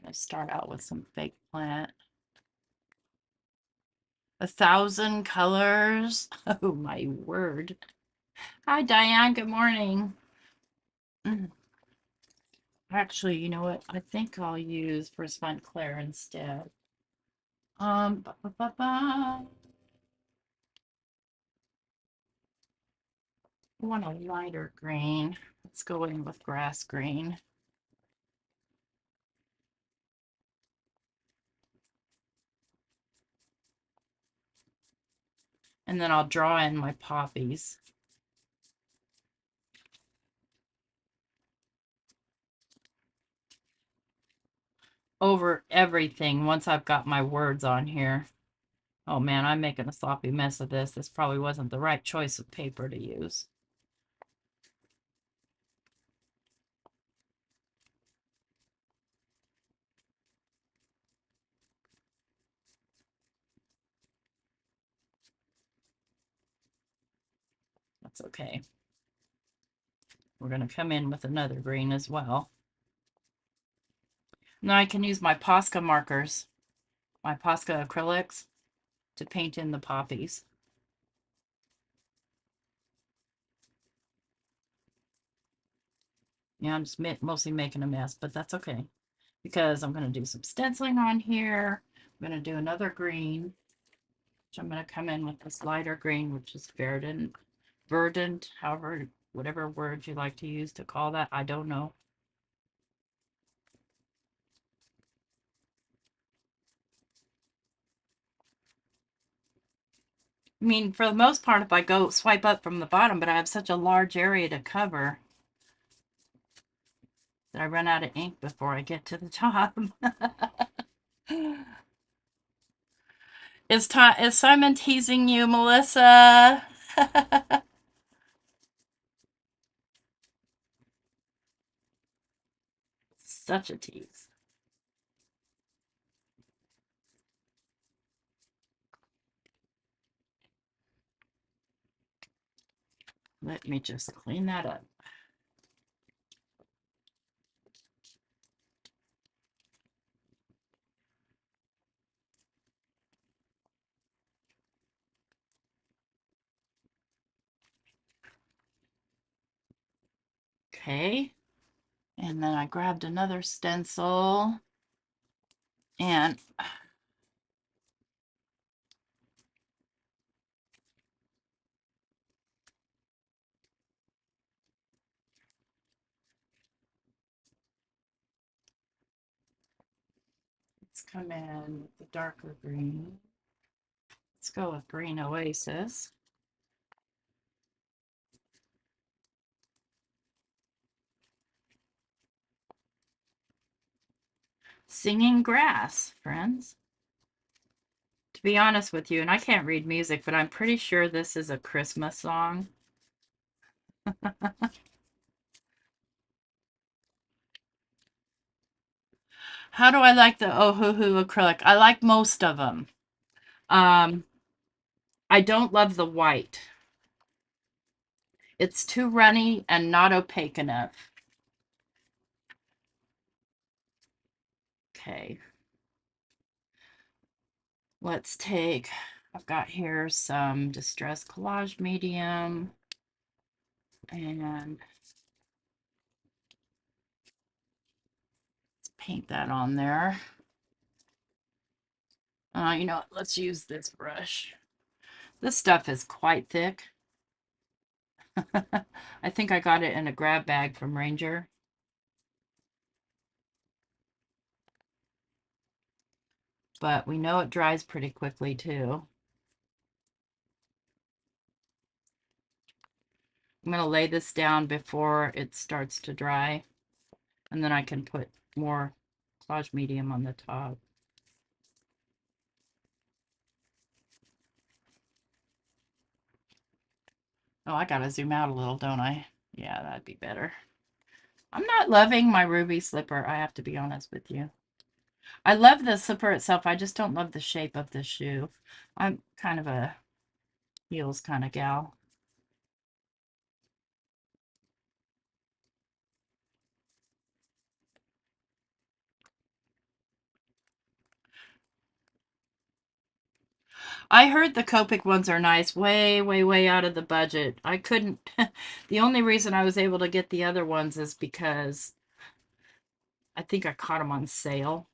I start out with some fake plant. 1,000 colors. Oh, my word. Hi, Diane. Good morning. Actually, you know what? I think I'll use First Claire instead. Ba, ba, ba, ba. I want a lighter green. Let's go in with grass green. And then I'll draw in my poppies. Over everything once I've got my words on here. Oh man, I'm making a sloppy mess of this. This probably wasn't the right choice of paper to use. That's okay. We're going to come in with another green as well. Now I can use my Posca markers, my Posca acrylics, to paint in the poppies. Yeah, I'm just mostly making a mess, but that's okay because I'm going to do some stenciling on here. I'm going to do another green, which I'm going to come in with this lighter green, which is verdant, however, whatever word you like to use to call that. I don't know. I mean, for the most part, if I go swipe up from the bottom, but I have such a large area to cover that I run out of ink before I get to the top. Is Simon teasing you, Melissa? Such a tease. Let me just clean that up. Okay. And then I grabbed another stencil and let's come in with the darker green. Let's go with Green Oasis. Singing Grass, friends. To be honest with you, and I can't read music, but I'm pretty sure this is a Christmas song. How do I like the Ohuhu acrylic? I like most of them. I don't love the white. It's too runny and not opaque enough. Okay. Let's take, I've got here some Distress Collage Medium. And let's paint that on there. You know what? Let's use this brush. This stuff is quite thick. I think I got it in a grab bag from Ranger. But we know it dries pretty quickly too. I'm going to lay this down before it starts to dry. And then I can put more collage medium on the top. Oh, I gotta zoom out a little, don't I? Yeah, that'd be better. I'm not loving my ruby slipper, I have to be honest with you. I love the slipper itself, I just don't love the shape of the shoe. I'm kind of a heels kind of gal. I heard the Copic ones are nice, way out of the budget. I couldn't, the only reason I was able to get the other ones is because I think I caught them on sale.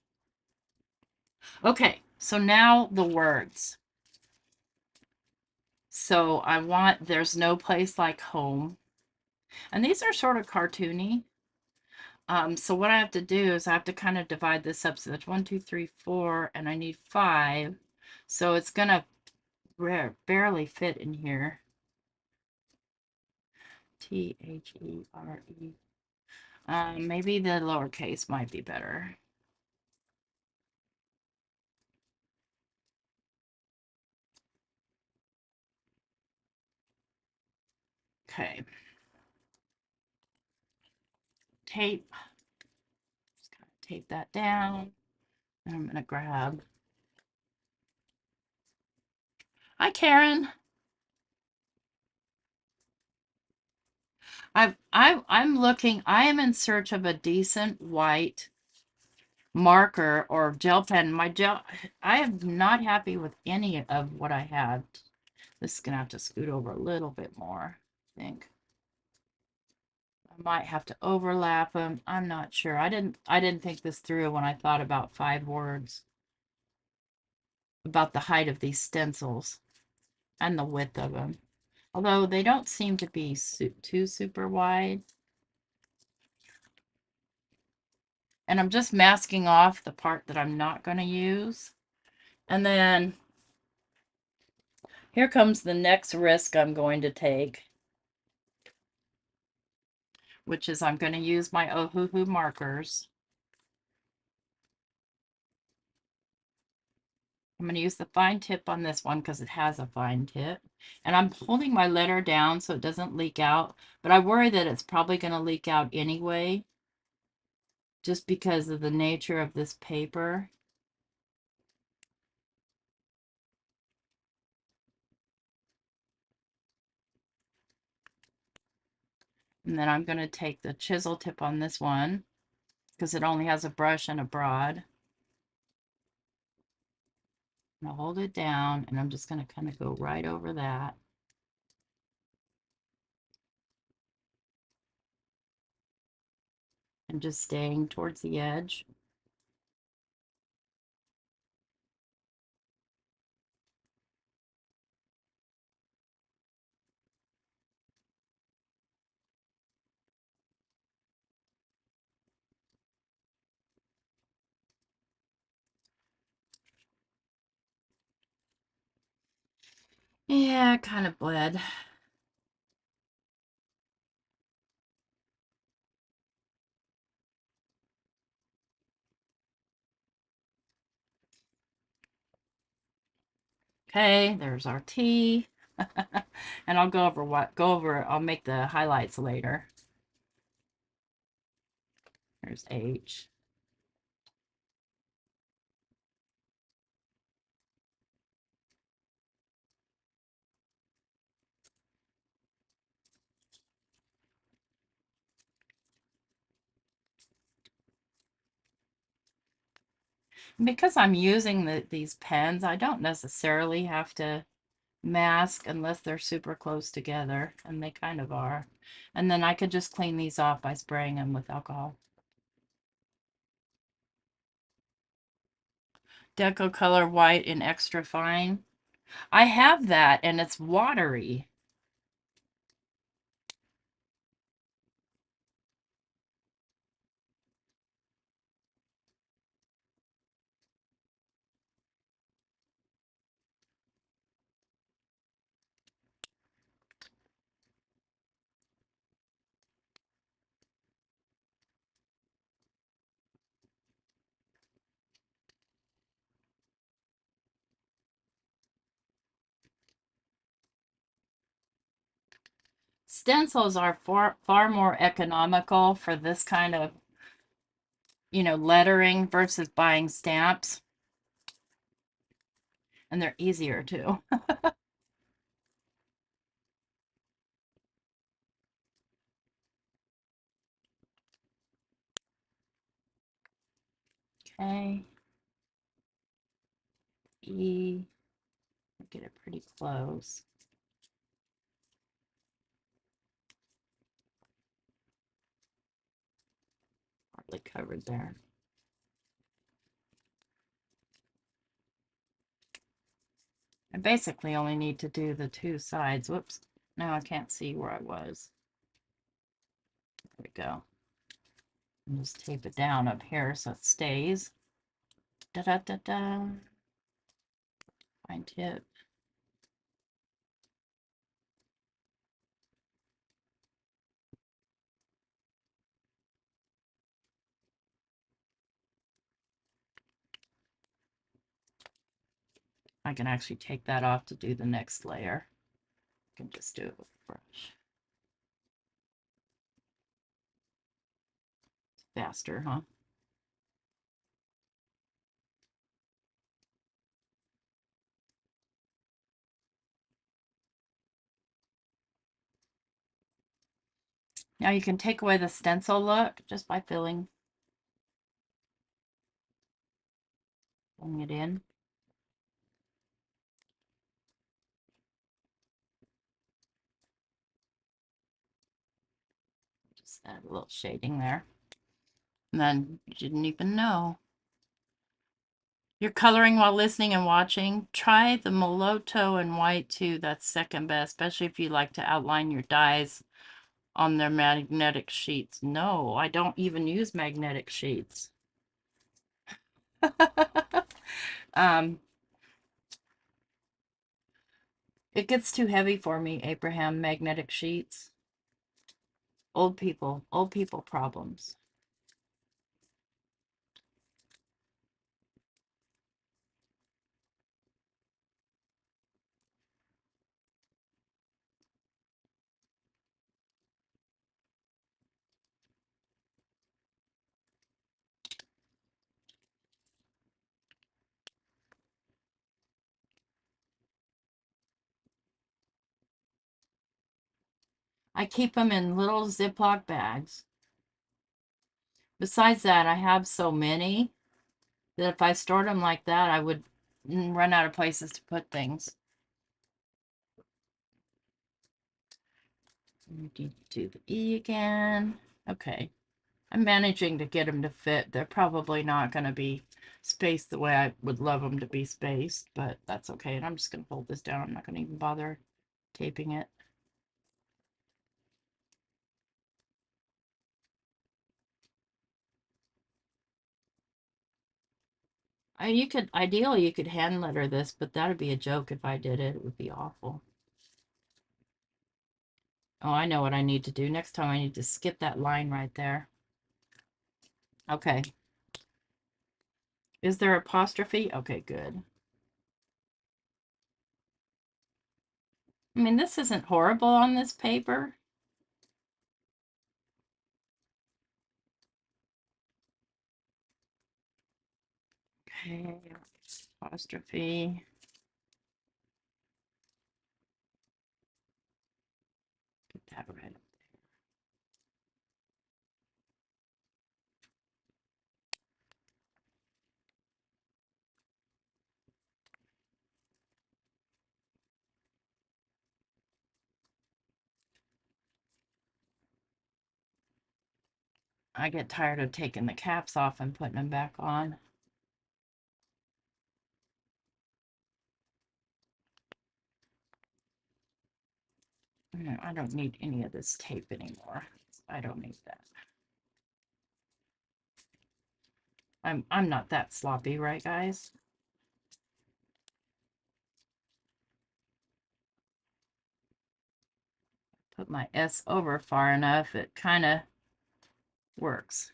Okay, so now the words. So I want There's No Place Like Home. And these are sort of cartoony. So what I have to do is I have to kind of divide this up. So that's 1, 2, 3, 4, and I need 5. So it's going to barely fit in here. T-H-E-R-E. Maybe the lowercase might be better. Okay. Tape. Just kind of tape that down. And I'm going to grab. Hi, Karen. I'm looking, I am in search of a decent white marker or gel pen. I am not happy with any of what I have. This is gonna have to scoot over a little bit more, I think. I might have to overlap them. I'm not sure. I didn't think this through when I thought about 5 words, about the height of these stencils and the width of them. Although they don't seem to be too super wide. And I'm just masking off the part that I'm not going to use. And then here comes the next risk I'm going to take, which is I'm going to use my Ohuhu markers. I'm going to use the fine tip on this one because it has a fine tip. And I'm holding my letter down so it doesn't leak out, but I worry that it's probably going to leak out anyway, just because of the nature of this paper. And then I'm going to take the chisel tip on this one because it only has a brush and a broad. And I'll hold it down and I'm just going to kind of go right over that. And just staying towards the edge. Yeah, it kind of bled. Okay, there's our T. And I'll I'll make the highlights later. There's H. Because I'm using these pens, I don't necessarily have to mask unless they're super close together, and they kind of are. And then I could just clean these off by spraying them with alcohol. Deco Color White in extra fine. I have that and it's watery. Stencils are far more economical for this kind of, lettering versus buying stamps. And they're easier too. Okay. E. Get it pretty close. Partly covered there. I basically only need to do the 2 sides. Whoops. Now I can't see where I was. There we go. And just tape it down up here so it stays. Da da da da. Fine tip. I can actually take that off to do the next layer. I can just do it with a brush. Faster, huh? Now you can take away the stencil look just by filling it in. Just Add a little shading there. And then you didn't even know. You're coloring while listening and watching. Try the Mulatto and white too. That's second best, especially if you like to outline your dies on their magnetic sheets. No, I don't even use magnetic sheets. um, it gets too heavy for me, Abraham, magnetic sheets. Old people problems. I keep them in little Ziploc bags. Besides that, I have so many that if I stored them like that, I would run out of places to put things. We need to do the E again. Okay. I'm managing to get them to fit. They're probably not going to be spaced the way I would love them to be spaced, but that's okay. And I'm just going to hold this down. I'm not going to even bother taping it. Ideally, you could hand letter this, but that would be a joke if I did it. It would be awful. Oh, I know what I need to do. Next time I need to skip that line right there. Okay. Is there apostrophe? Okay, good. I mean, this isn't horrible on this paper. Okay, apostrophe. Get that right. I get tired of taking the caps off and putting them back on. I don't need any of this tape anymore. I don't need that. I'm not that sloppy, right, guys? Put my S over far enough, it kind of works.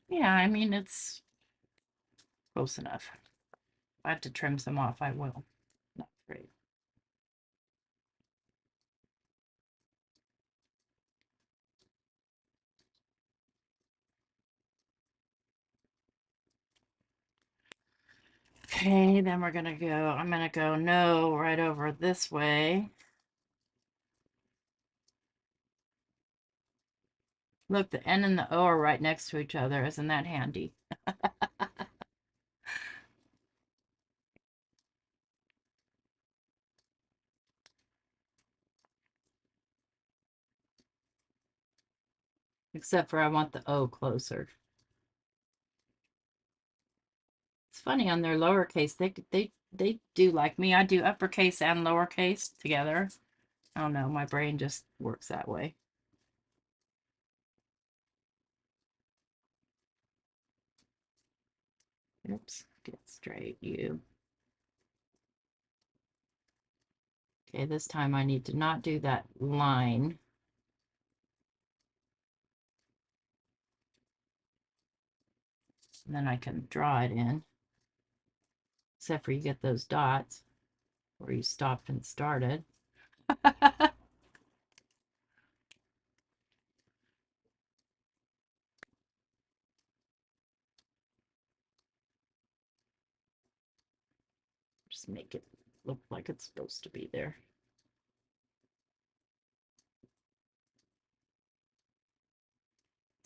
Yeah, I mean, it's close enough. If I have to trim some off, I will. Not afraid. Okay, then I'm gonna go no right over this way. Look, the N and the O are right next to each other. Isn't that handy? Except for I want the O closer. It's funny on their lowercase, they do like me. I do uppercase and lowercase together. I don't know, my brain just works that way. Oops, get straight, you. Okay, this time I need to not do that line. And then I can draw it in. Except for you get those dots where you stopped and started. Just make it look like it's supposed to be there.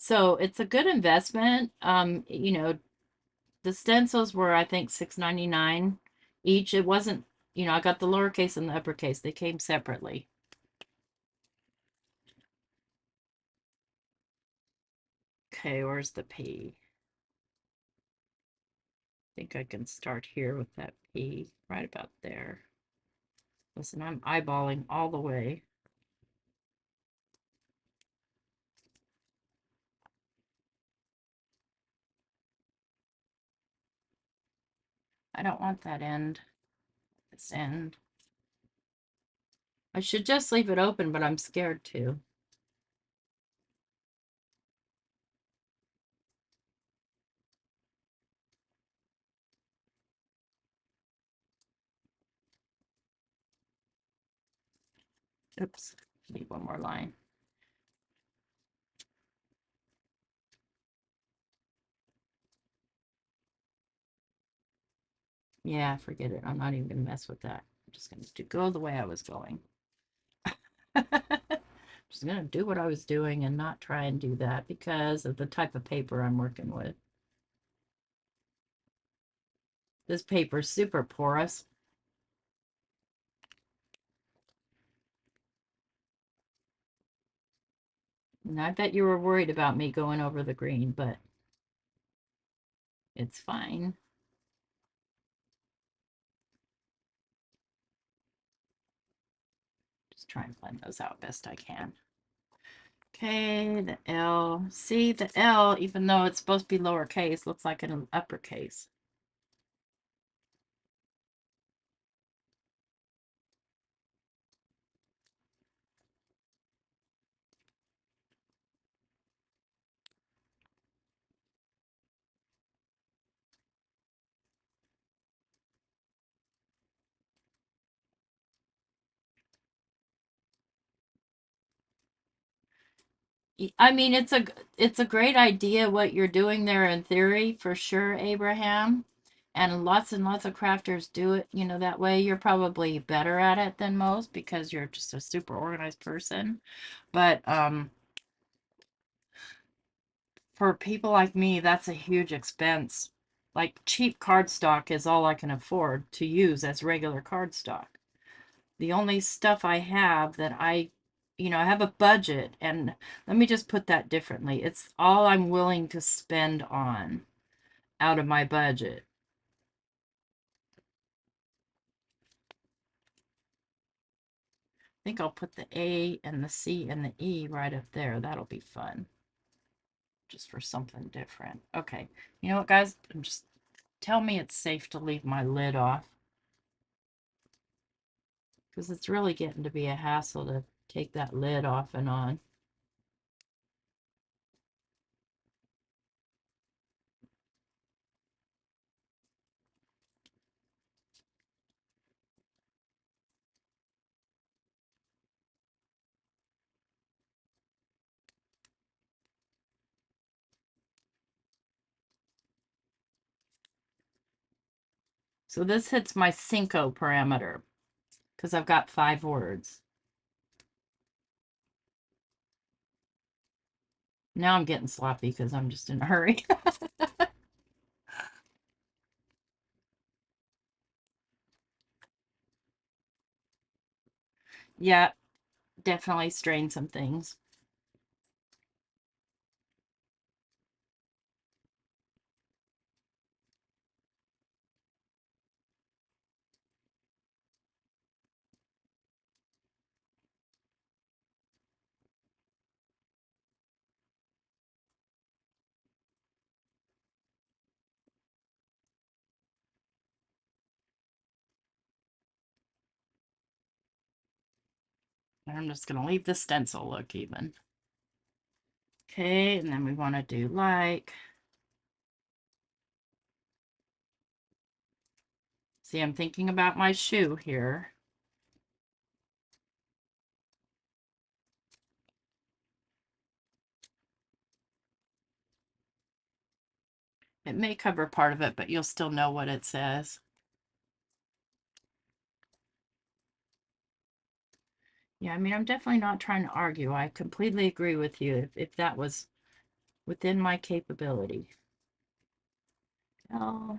So it's a good investment. You know, the stencils were, I think, $6.99 each. It wasn't, you know, I got the lowercase and the uppercase. They came separately. Okay, where's the P? I think I can start here with that P right about there. Listen, I'm eyeballing all the way. I don't want that end, this end. I should just leave it open, but I'm scared to. Oops, need one more line. Yeah, forget it. I'm not even going to mess with that. I'm just going to go the way I was going. Just going to do what I was doing and not try and do that because of the type of paper I'm working with. This paper is super porous. And I bet you were worried about me going over the green, but it's fine. Just try and blend those out best I can. Okay, the L. See, the L, even though it's supposed to be lowercase, looks like an uppercase. I mean, it's a great idea what you're doing there in theory, for sure, Abraham. And lots of crafters do it, you know, that way. You're probably better at it than most because you're just a super organized person. But for people like me, that's a huge expense. Like cheap cardstock is all I can afford to use as regular cardstock. The only stuff I have that you know, I have a budget, and let me just put that differently. It's all I'm willing to spend on out of my budget. I think I'll put the A and the C and the E right up there. That'll be fun. Just for something different. Okay. You know what, guys? Just tell me it's safe to leave my lid off, because it's really getting to be a hassle to take that lid off and on. So this hits my Cinco parameter because I've got 5 words. Now I'm getting sloppy because I'm just in a hurry. Yeah, definitely strain some things. And I'm just going to leave the stencil look even. Okay, and then we want to do like. See, I'm thinking about my shoe here. It may cover part of it, but you'll still know what it says. Yeah, I mean, I'm definitely not trying to argue. I completely agree with you if that was within my capability. Oh,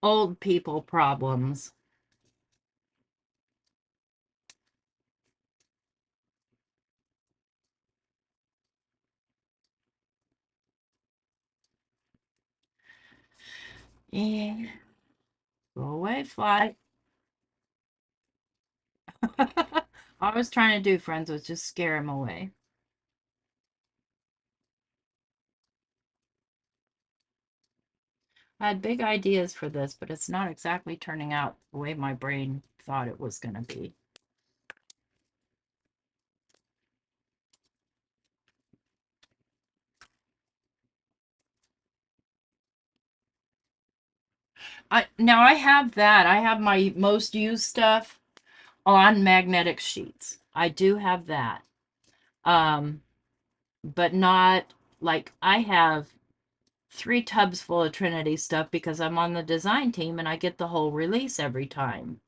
old people problems. Yeah. Go away, fly. All I was trying to do, friends, was just scare him away. I had big ideas for this, but it's not exactly turning out the way my brain thought it was going to be. Now I have that. I have my most used stuff on magnetic sheets. I do have that. Um, but not like I have 3 tubs full of Trinity stuff because I'm on the design team and I get the whole release every time.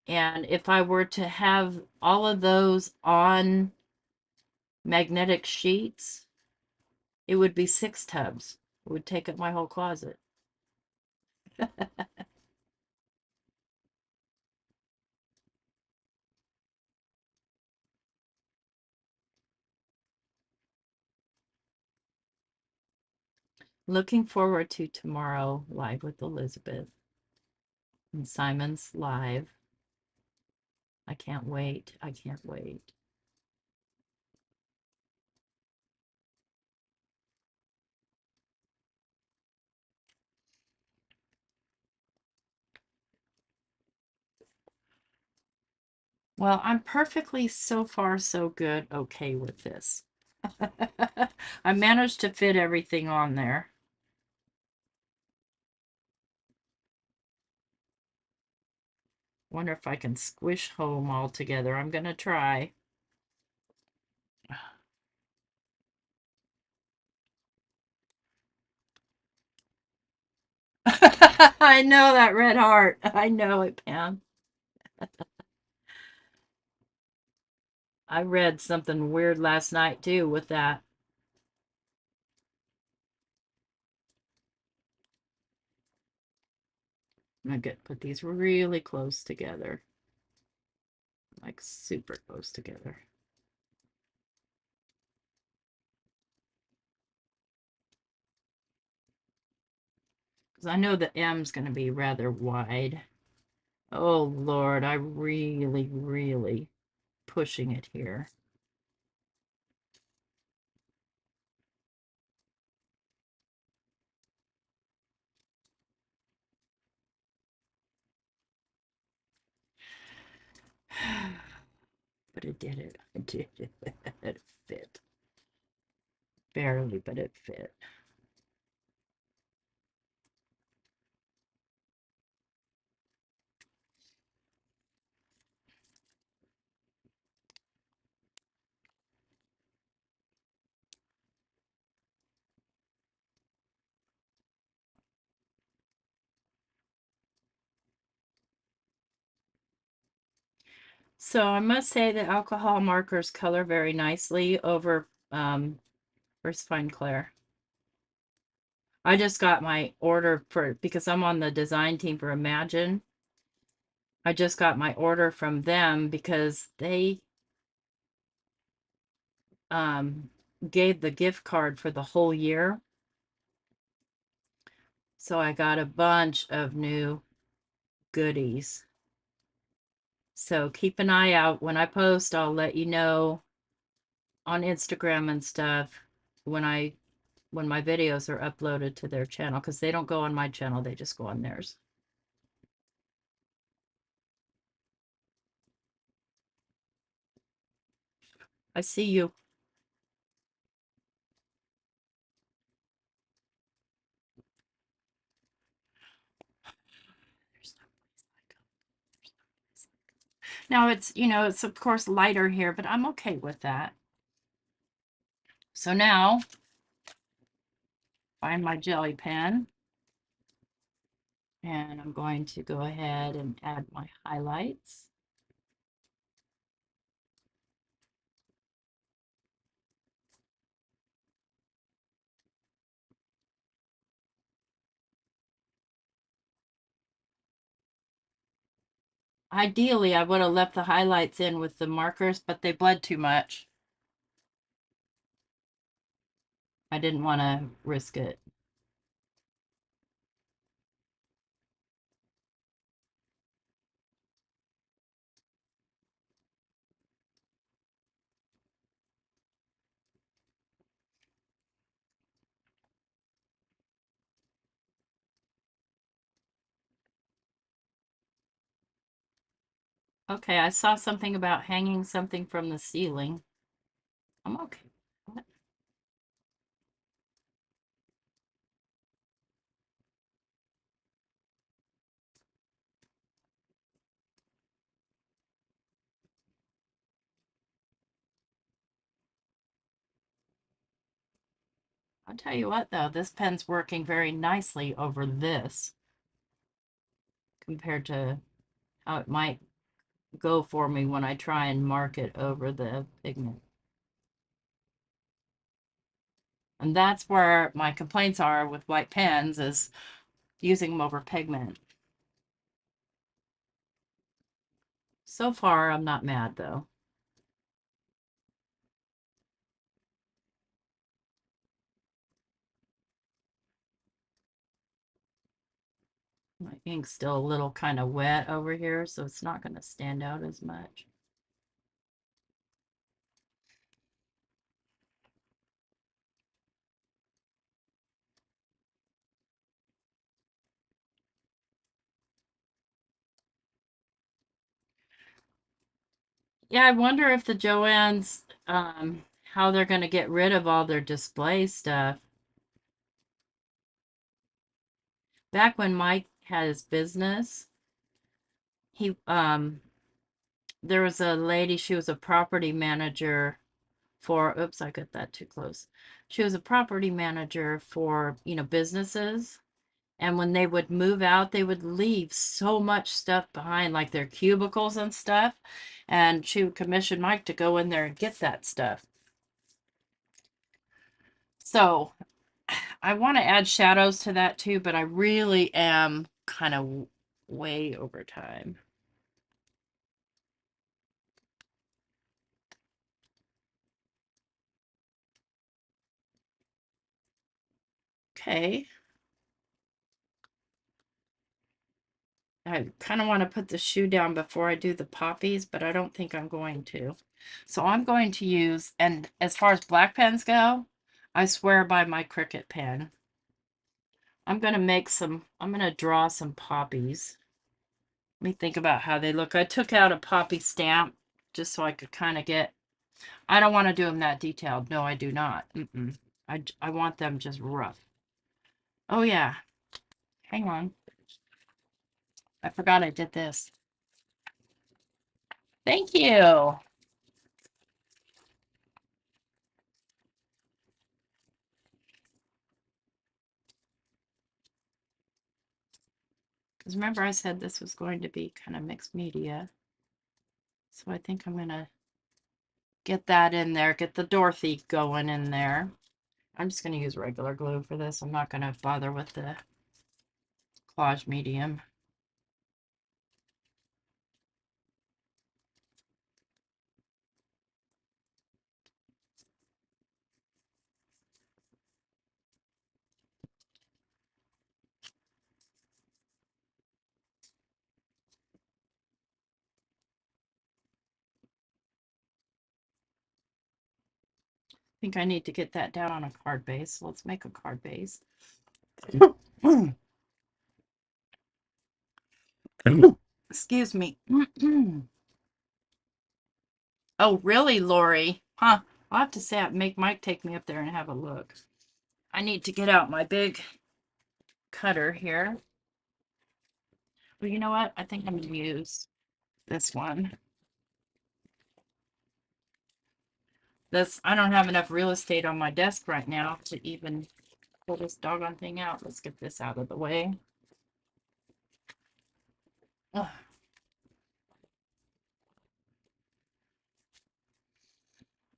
And if I were to have all of those on magnetic sheets, it would be 6 tubs. It would take up my whole closet. Looking forward to tomorrow live with Elizabeth and Simon's live. I can't wait. I can't wait. Well, I'm perfectly so far so good okay with this. I managed to fit everything on there. Wonder if I can squish home all together. I'm gonna try. I know that red heart. I know it, Pam. I read something weird last night too with that. I'm gonna put these really close together. Like super close together. Because I know the M's gonna be rather wide. Oh Lord, I really, really pushing it here. But it did it. It did it. It fit. Barely, but it fit. So I must say the alcohol markers color very nicely over where's Fine Claire? I just got my order for because I'm on the design team for Imagine. I just got my order from them because they um gave the gift card for the whole year. So I got a bunch of new goodies. So keep an eye out. When I post, I'll let you know on Instagram and stuff when my videos are uploaded to their channel because they don't go on my channel, they just go on theirs. I see you. Now it's, it's of course lighter here, but I'm okay with that. So now find my jelly pen. And I'm going to go ahead and add my highlights. Ideally, I would have left the highlights in with the markers, but they bled too much. I didn't want to risk it. Okay, I saw something about hanging something from the ceiling. I'm okay. I'll tell you what, though, this pen's working very nicely over this compared to how it might go for me when I try and mark it over the pigment. And that's where my complaints are with white pens, is using them over pigment. So far, I'm not mad, though. My ink's still a little kind of wet over here, so it's not going to stand out as much. Yeah, I wonder if the Joann's, how they're going to get rid of all their display stuff. Back when Mike had his business, he, there was a lady, she was a property manager for, oops, I got that too close. She was a property manager for, businesses. And when they would move out, they would leave so much stuff behind, like their cubicles and stuff. And she would commission Mike to go in there and get that stuff. So I want to add shadows to that too, but I really am kind of way over time. Okay. I kind of want to put the shoe down before I do the poppies, but I don't think I'm going to. So I'm going to use, and as far as black pens go, I swear by my Cricut pen. I'm going to draw some poppies. Let me think about how they look. I took out a poppy stamp just so I could kind of get, I don't want to do them that detailed. No, I do not. I want them just rough. Oh yeah, hang on. I forgot I did this. Thank you. Because remember I said this was going to be kind of mixed media. So I think I'm going to get that in there, get the Dorothy going in there. I'm just going to use regular glue for this. I'm not going to bother with the collage medium. I think I need to get that down on a card base. So let's make a card base. Excuse me. Oh, really, Lori? Huh. I'll have to say, make Mike take me up there and have a look. I need to get out my big cutter here. Well, you know what? I think I'm going to use this one. I don't have enough real estate on my desk right now to even pull this doggone thing out. Let's get this out of the way. Ugh.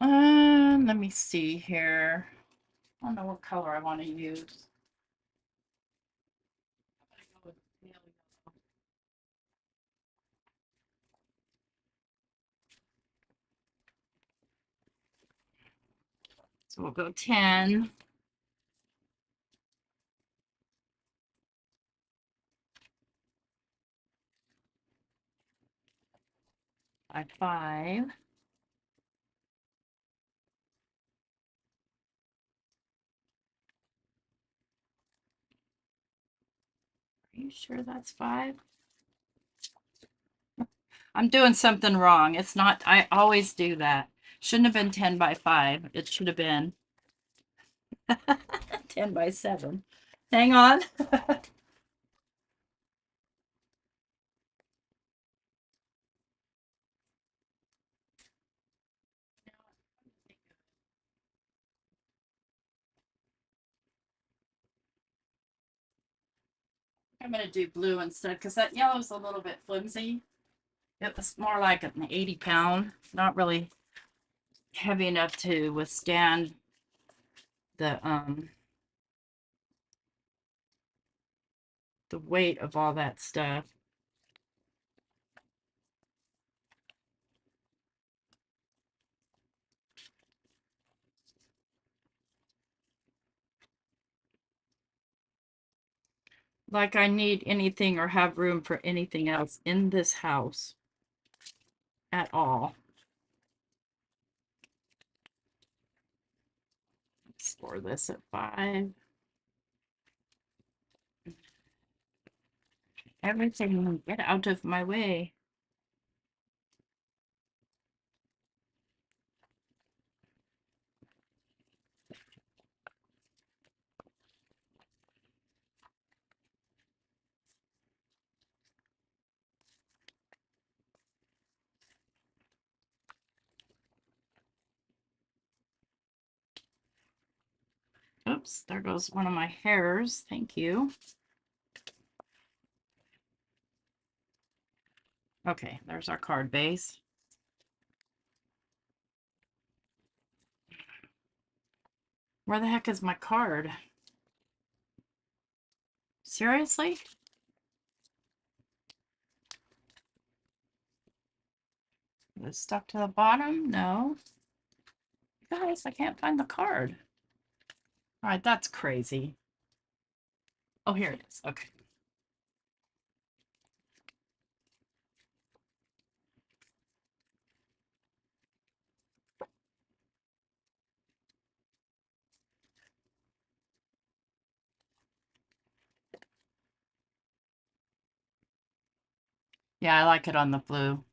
Let me see here. I don't know what color I want to use. So we'll go 10. By 5. Are you sure that's 5? I'm doing something wrong. It's not, I always do that. Shouldn't have been 10 by 5. It should have been 10 by 7. Hang on. I'm going to do blue instead because that yellow is a little bit flimsy. It was more like an 80 pound, not really heavy enough to withstand the weight of all that stuff. Like I need anything or have room for anything else in this house at all. Score this at 5. Everything, get out of my way. Oops, there goes one of my hairs. Thank you. Okay, there's our card base. Where the heck is my card? Seriously? Is it stuck to the bottom? No. Guys, I can't find the card. All right, that's crazy. Oh, here it is. Okay. Yeah, I like it on the blue.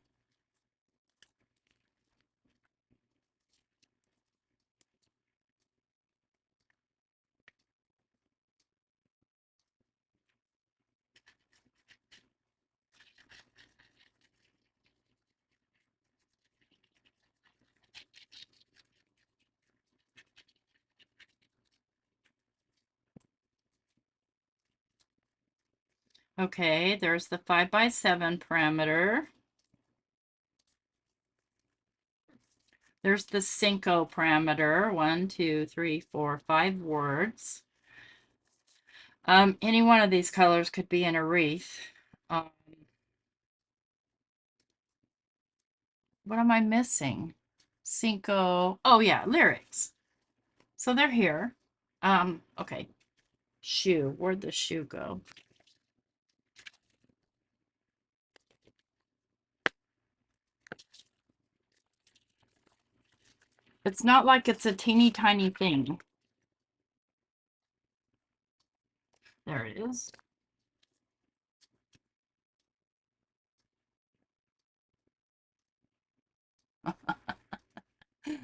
Okay, there's the 5 by 7 parameter. There's the Cinco parameter. 1, 2, 3, 4, 5 words. Any one of these colors could be in a wreath. What am I missing? Cinco. Oh yeah, lyrics. So they're here. Okay. Shoe. Where'd the shoe go? It's not like it's a teeny tiny thing. There it is.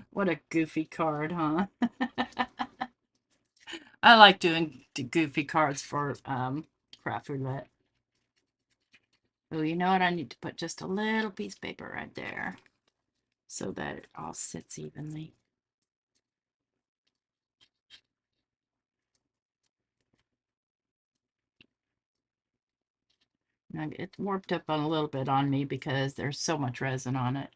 What a goofy card, huh? I like doing goofy cards for Craft Roulette. Oh, you know what? I need to put just a little piece of paper right there so that it all sits evenly. Now, it warped up a little bit on me because there's so much resin on it.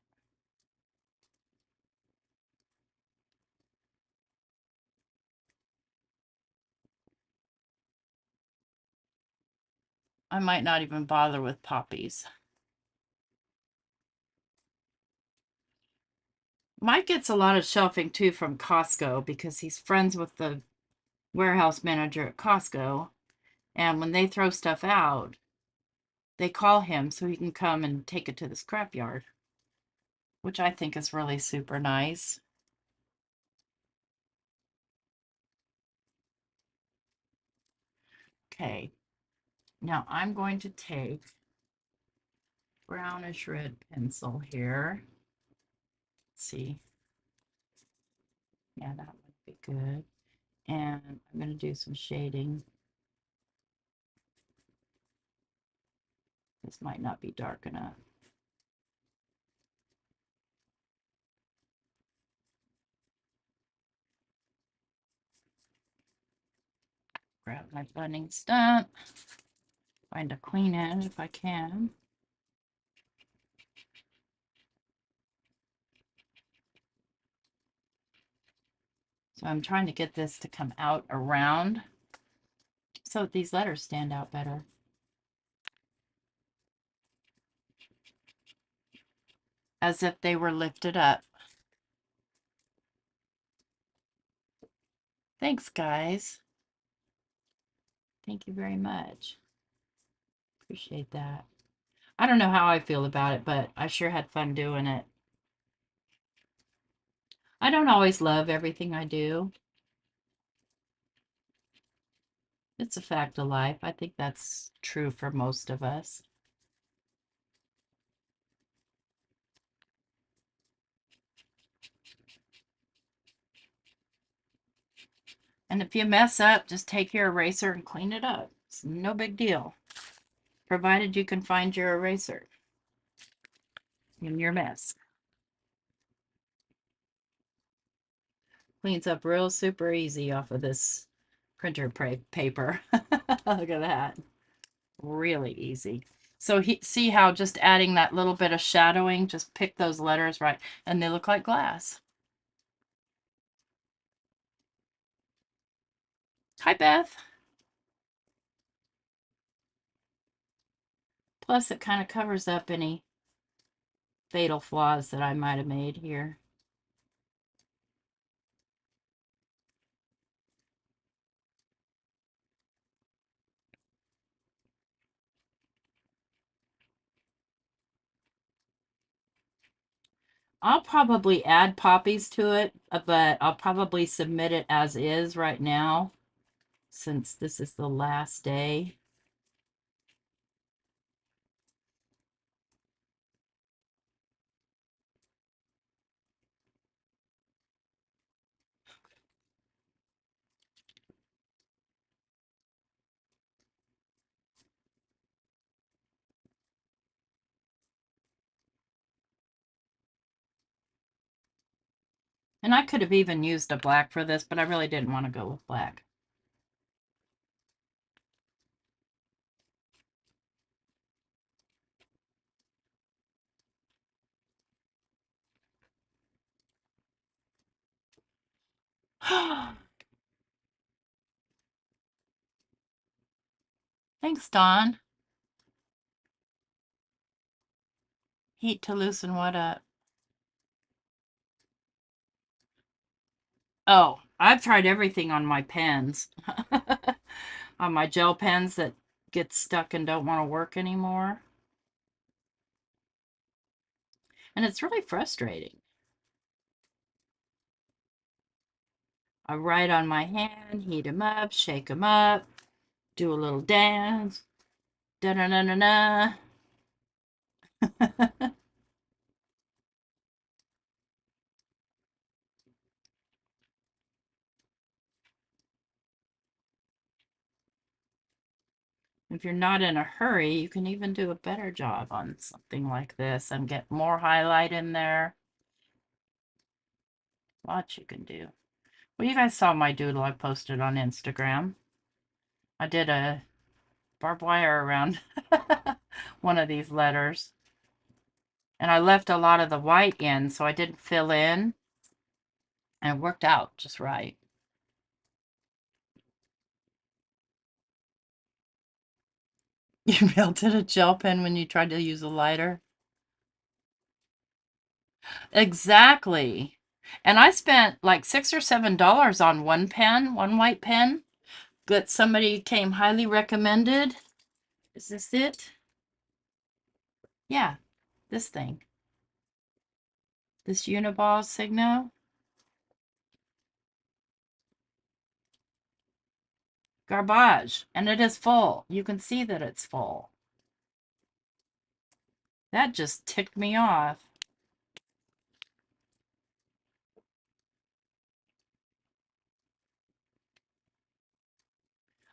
I might not even bother with poppies. Mike gets a lot of shelving too from Costco because he's friends with the warehouse manager at Costco. And when they throw stuff out, they call him so he can come and take it to the scrapyard, which I think is really super nice. Okay, now I'm going to take brownish red pencil here. Let's see. Yeah, that would be good. And I'm going to do some shading. This might not be dark enough. Grab my blending stump. Find a clean end if I can. So I'm trying to get this to come out around so these letters stand out better. As if they were lifted up. Thanks, guys. Thank you very much. Appreciate that. I don't know how I feel about it, but I sure had fun doing it. I don't always love everything I do. It's a fact of life. I think that's true for most of us. And if you mess up, just take your eraser and clean it up. It's no big deal, provided you can find your eraser in your mess. Cleans up real super easy off of this printer paper. Look at that. Really easy. So see how just adding that little bit of shadowing, just pick those letters right, and they look like glass. Hi, Beth. Plus, it kind of covers up any fatal flaws that I might have made here. I'll probably add poppies to it, but I'll probably submit it as is right now, since this is the last day. And I could have even used a black for this, but I really didn't want to go with black. Thanks, Dawn. Heat to loosen what up? Oh, I've tried everything on my pens. On my gel pens that get stuck and don't want to work anymore. And it's really frustrating. I write on my hand, heat them up, shake them up, do a little dance. Da-da-da-da-da. If you're not in a hurry, you can even do a better job on something like this and get more highlight in there. Lots you can do. Well, you guys saw my doodle I posted on Instagram. I did a barbed wire around one of these letters. And I left a lot of the white in, so I didn't fill in. And it worked out just right. You melted a gel pen when you tried to use a lighter? Exactly. And I spent like $6 or $7 on one pen, one white pen that somebody came highly recommended. Is this it? Yeah, this thing. This Uniball Signo. Garbage. And it is full. You can see that it's full. That just ticked me off.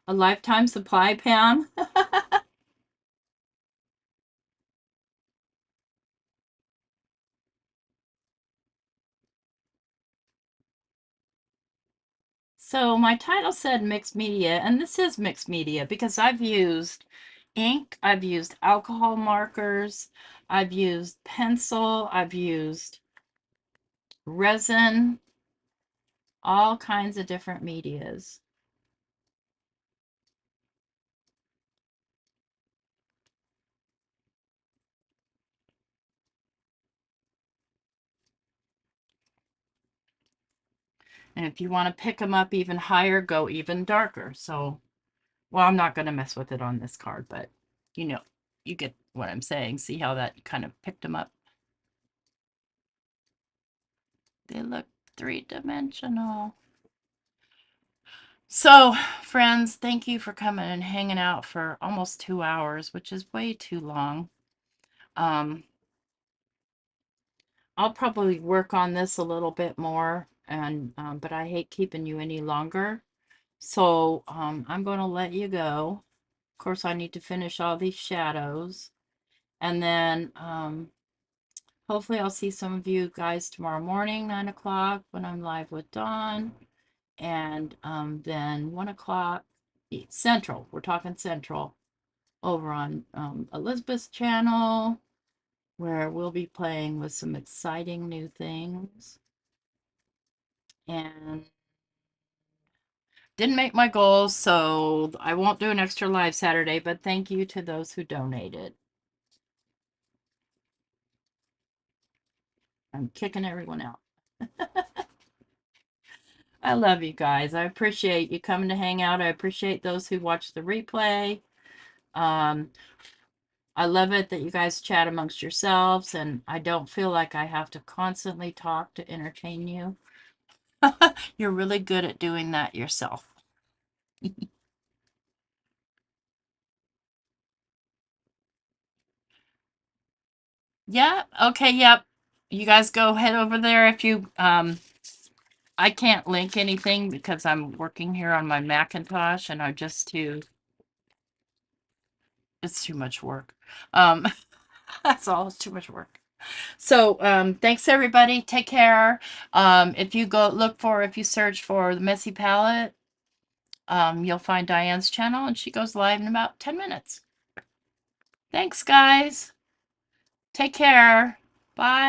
A lifetime supply, Pam? So my title said mixed media, and this is mixed media because I've used ink, I've used alcohol markers, I've used pencil, I've used resin, all kinds of different medias. And if you want to pick them up even higher, go even darker. So, well, I'm not going to mess with it on this card, but you know, you get what I'm saying. See how that kind of picked them up? They look three-dimensional. So, friends, thank you for coming and hanging out for almost 2 hours, which is way too long. Um, I'll probably work on this a little bit more, and but I hate keeping you any longer. So I'm going to let you go. Of course, I need to finish all these shadows, and then hopefully I'll see some of you guys tomorrow morning, 9 o'clock, when I'm live with Dawn, and then 1 o'clock Central. We're talking Central over on Elizabeth's channel, where we'll be playing with some exciting new things. And didn't make my goals, so I won't do an extra live Saturday, but thank you to those who donated. I'm kicking everyone out. I love you guys. I appreciate you coming to hang out. I appreciate those who watch the replay. Um, I love it that you guys chat amongst yourselves, and I don't feel like I have to constantly talk to entertain you. You're really good at doing that yourself. Yeah, okay, yep. You guys go head over there if you I can't link anything because I'm working here on my Macintosh and I just too it's too much work. Um that's all, it's too much work. So thanks everybody. Take care. If you go look for if you search for the Messy Palette, you'll find Diane's channel and she goes live in about 10 minutes. Thanks guys. Take care. Bye.